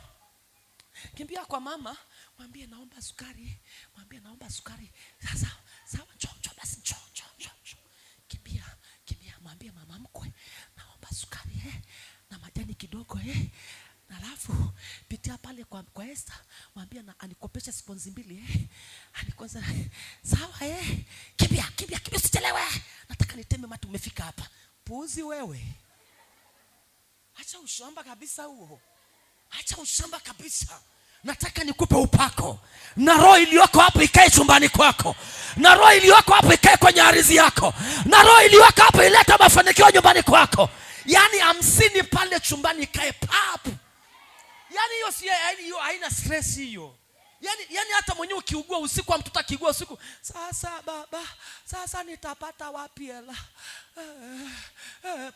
Speaker 1: Kimbia kwa mama, mwambie naomba sukari. Mwambie naomba sukari. Sasa sawa njoo basi njoo. Kimbia mwambie mama mkwe naomba sukari na majani kidogo Alafu pitia pale kwa Esther, mwambie na anikopesha sponzi 2 Anikoza sawa Kimbia usichelewe. Nataka niteme mate umefika hapa. Puuzi wewe. Acha ushamba kabisa huo. Acha ushamba kabisa. Nataka nikupe upako. Na roho iliyoko hapo ikae chumbani kwako. Na roho iliyoko hapo ikae kwenye ardhi yako. Na roho iliyoko hapo ileta mafanikio nyumbani kwako. Yaani 50 pale chumbani ikae papu. Yaani hiyo haina stress hiyo. Yaani hata mwenyewe ukiugua usiku, mtoto akiugua usiku, sasa baba, sasa nitapata wapi hela?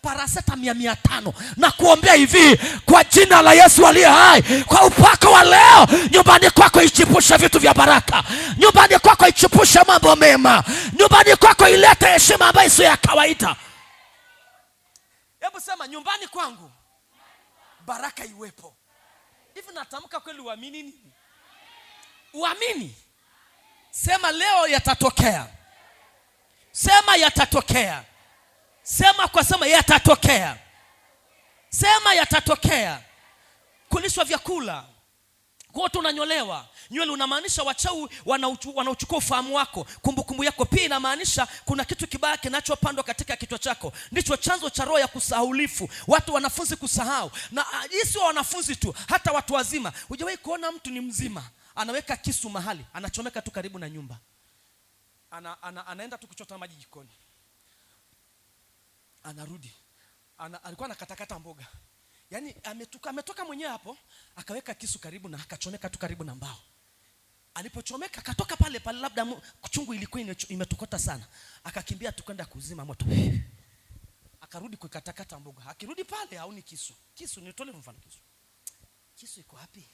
Speaker 1: Paraseta 500. Na kuombea hivi kwa jina la Yesu aliye hai, kwa upako wa leo, nyumbani kwako ichipushe vitu vya baraka. Nyumbani kwako ichipushe mambo mema. Nyumbani kwako ilete heshima ambayo sio ya kawaida. Hebu sema nyumbani kwangu baraka iwepo. Hivi natamka kweli, uamini nini? Uamini. Sema leo yatatokea. Sema yatatokea. Sema yatatokea. Sema yatatokea. Kulishwa vyakula. Kwa tunanyolewa. Nywele unamaanisha wachawi wanauchukua ufahamu wako, kumbukumbu yako. Pia inamaanisha kuna kitu kibaya kinachopandwa katika kichwa chako. Ndicho chanzo cha roho ya kusahaulifu. Watu wanafunzi kusahau. Na hii sio wanafunzi tu, hata watu wazima. Hujawahi kuona mtu ni mzima anaweka kisu mahali, anachomeka tu karibu na nyumba. Anaenda tu kuchota maji jikoni. Anarudi. Alikuwa anakatakata mboga. Yaani ametoka mwenyewe hapo, akaweka kisu karibu na akachomeka tu karibu na mbao. Alipochomeka akatoka pale labda kuchungu ilikuwa imetokota sana. Akakimbia tu kwenda kuzima moto. Akarudi kukatakata mboga. Akirudi pale hauni kisu. Kisu nitolee mfano kisu. Kisu iko wapi?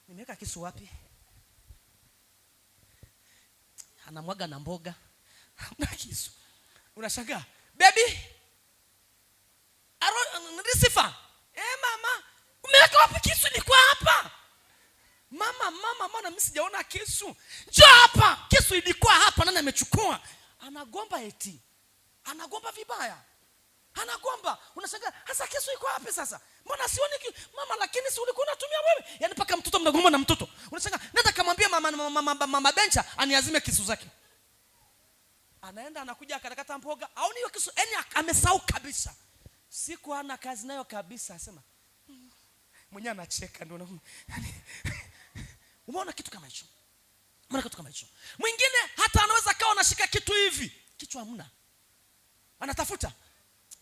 Speaker 1: Nimeweka kisu wapi? Anamwaga na mboga. Hamna kisu. Unashangaa, baby Risifa, mama, umeweka wapi kisu? Niko hapa. Mama, mbona mimi sijaona kisu? Njoo hapa. Kisu ilikuwa hapa, nani amechukua? Anagomba eti. Anagomba vibaya. Anagomba. Unashangaa, hasa kisu iko wapi sasa? Mbona sioni mama, lakini si ulikuwa unatumia wewe? Yaani paka mtoto mnagomba na mtoto. Unashangaa, nenda kamwambia mama Bencha aniazime kisu zake. Anaenda anakuja akatakata mboga, au niyo kisu, yaani amesahau kabisa. Siku hana kazi nayo kabisa, asema. Mwenyewe anacheka ndio umeona kitu kama hicho? Umeona kitu kama hicho? Mwingine hata anaweza kawa anashika kitu hivi, kichwa hamna. Anatafuta.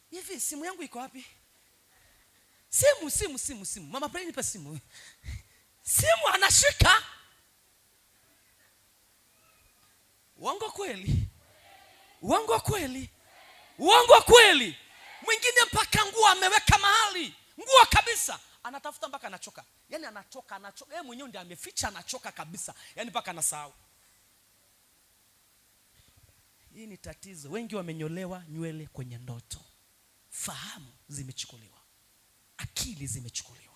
Speaker 1: Hivi simu yangu iko wapi? Simu. Mama Brain nipe simu. Simu anashika. Uongo kweli? Uongo kweli? Uongo kweli? Mwingine mpaka nguo ameweka mahali. Nguo kabisa. Anatafuta mpaka anachoka. Yaani anachoka. Yeye mwenyewe ndiye ameficha, anachoka kabisa. Yaani mpaka anasahau. Hii ni tatizo. Wengi wamenyolewa nywele kwenye ndoto. Fahamu zimechukuliwa. Akili zimechukuliwa.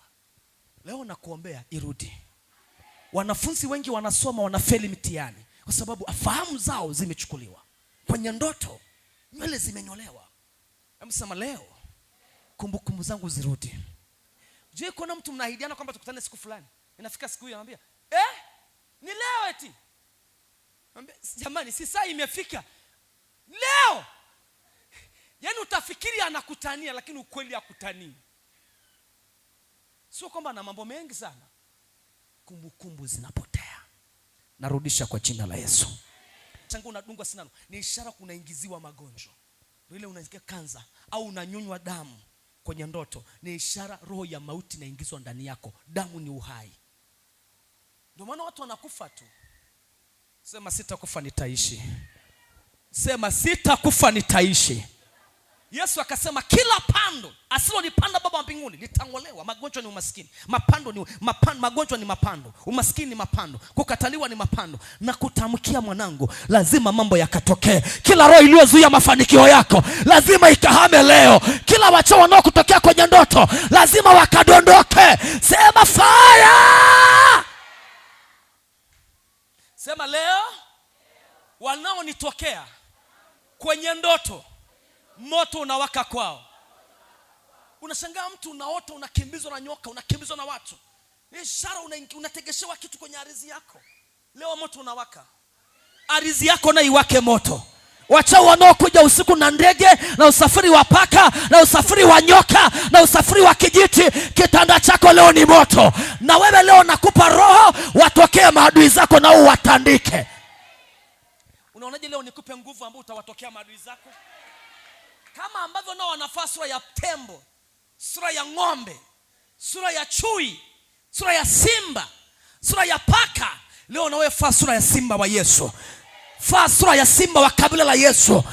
Speaker 1: Leo nakuombea irudi. Wanafunzi wengi wanasoma wanafeli mtihani kwa sababu fahamu zao zimechukuliwa. Kwenye ndoto nywele zimenyolewa. Amesema leo kumbukumbu zangu zirudi. Je, kuna mtu mnaahidiana kwamba tukutane siku fulani? Inafika siku hiyo anambia, ni leo eti. Anambia, jamani si saa imefika. Leo. Yaani utafikiri anakutania lakini ukweli hakutanii. Sio kwamba na mambo mengi sana. Kumbukumbu zinapotea. Narudisha kwa jina la Yesu. Changu unadungwa sindano ni ishara kunaingiziwa magonjwa. Ndio ile unasikia kanza au unanyonywa damu kwenye ndoto, ni ishara roho ya mauti inaingizwa ndani yako. Damu ni uhai. Ndio maana watu wanakufa tu. Sema sitakufa nitaishi. Sema sitakufa nitaishi. Yesu akasema kila pando asilolipanda Baba wa mbinguni litang'olewa. Magonjwa ni umaskini, magonjwa ni mapando, umaskini ni mapando, kukataliwa ni mapando. Na kutamkia mwanangu, lazima mambo yakatokee. Kila roho iliyozuia mafanikio yako lazima ikahame leo. Kila wachawi wanaokutokea kwenye ndoto lazima wakadondoke. Sema fire. Sema leo wanaonitokea kwenye ndoto moto unawaka kwao. Unashangaa mtu unaota unakimbizwa na nyoka, unakimbizwa na watu. Ni ishara unategeshewa kitu kwenye ardhi yako. Leo moto unawaka. Ardhi yako na iwake moto. Wachawi wanaokuja usiku na ndege na usafiri wa paka na usafiri wa nyoka na usafiri wa kijiti, kitanda chako leo ni moto. Na wewe leo nakupa roho watokee maadui zako na uwatandike. Unaonaje leo nikupe nguvu ambayo utawatokea maadui zako? Kama ambavyo nao wanafaa sura ya tembo, sura ya ng'ombe, sura ya chui, sura ya simba, sura ya paka, leo nawe faa sura ya simba wa Yesu. Faa sura ya simba wa kabila la Yesu.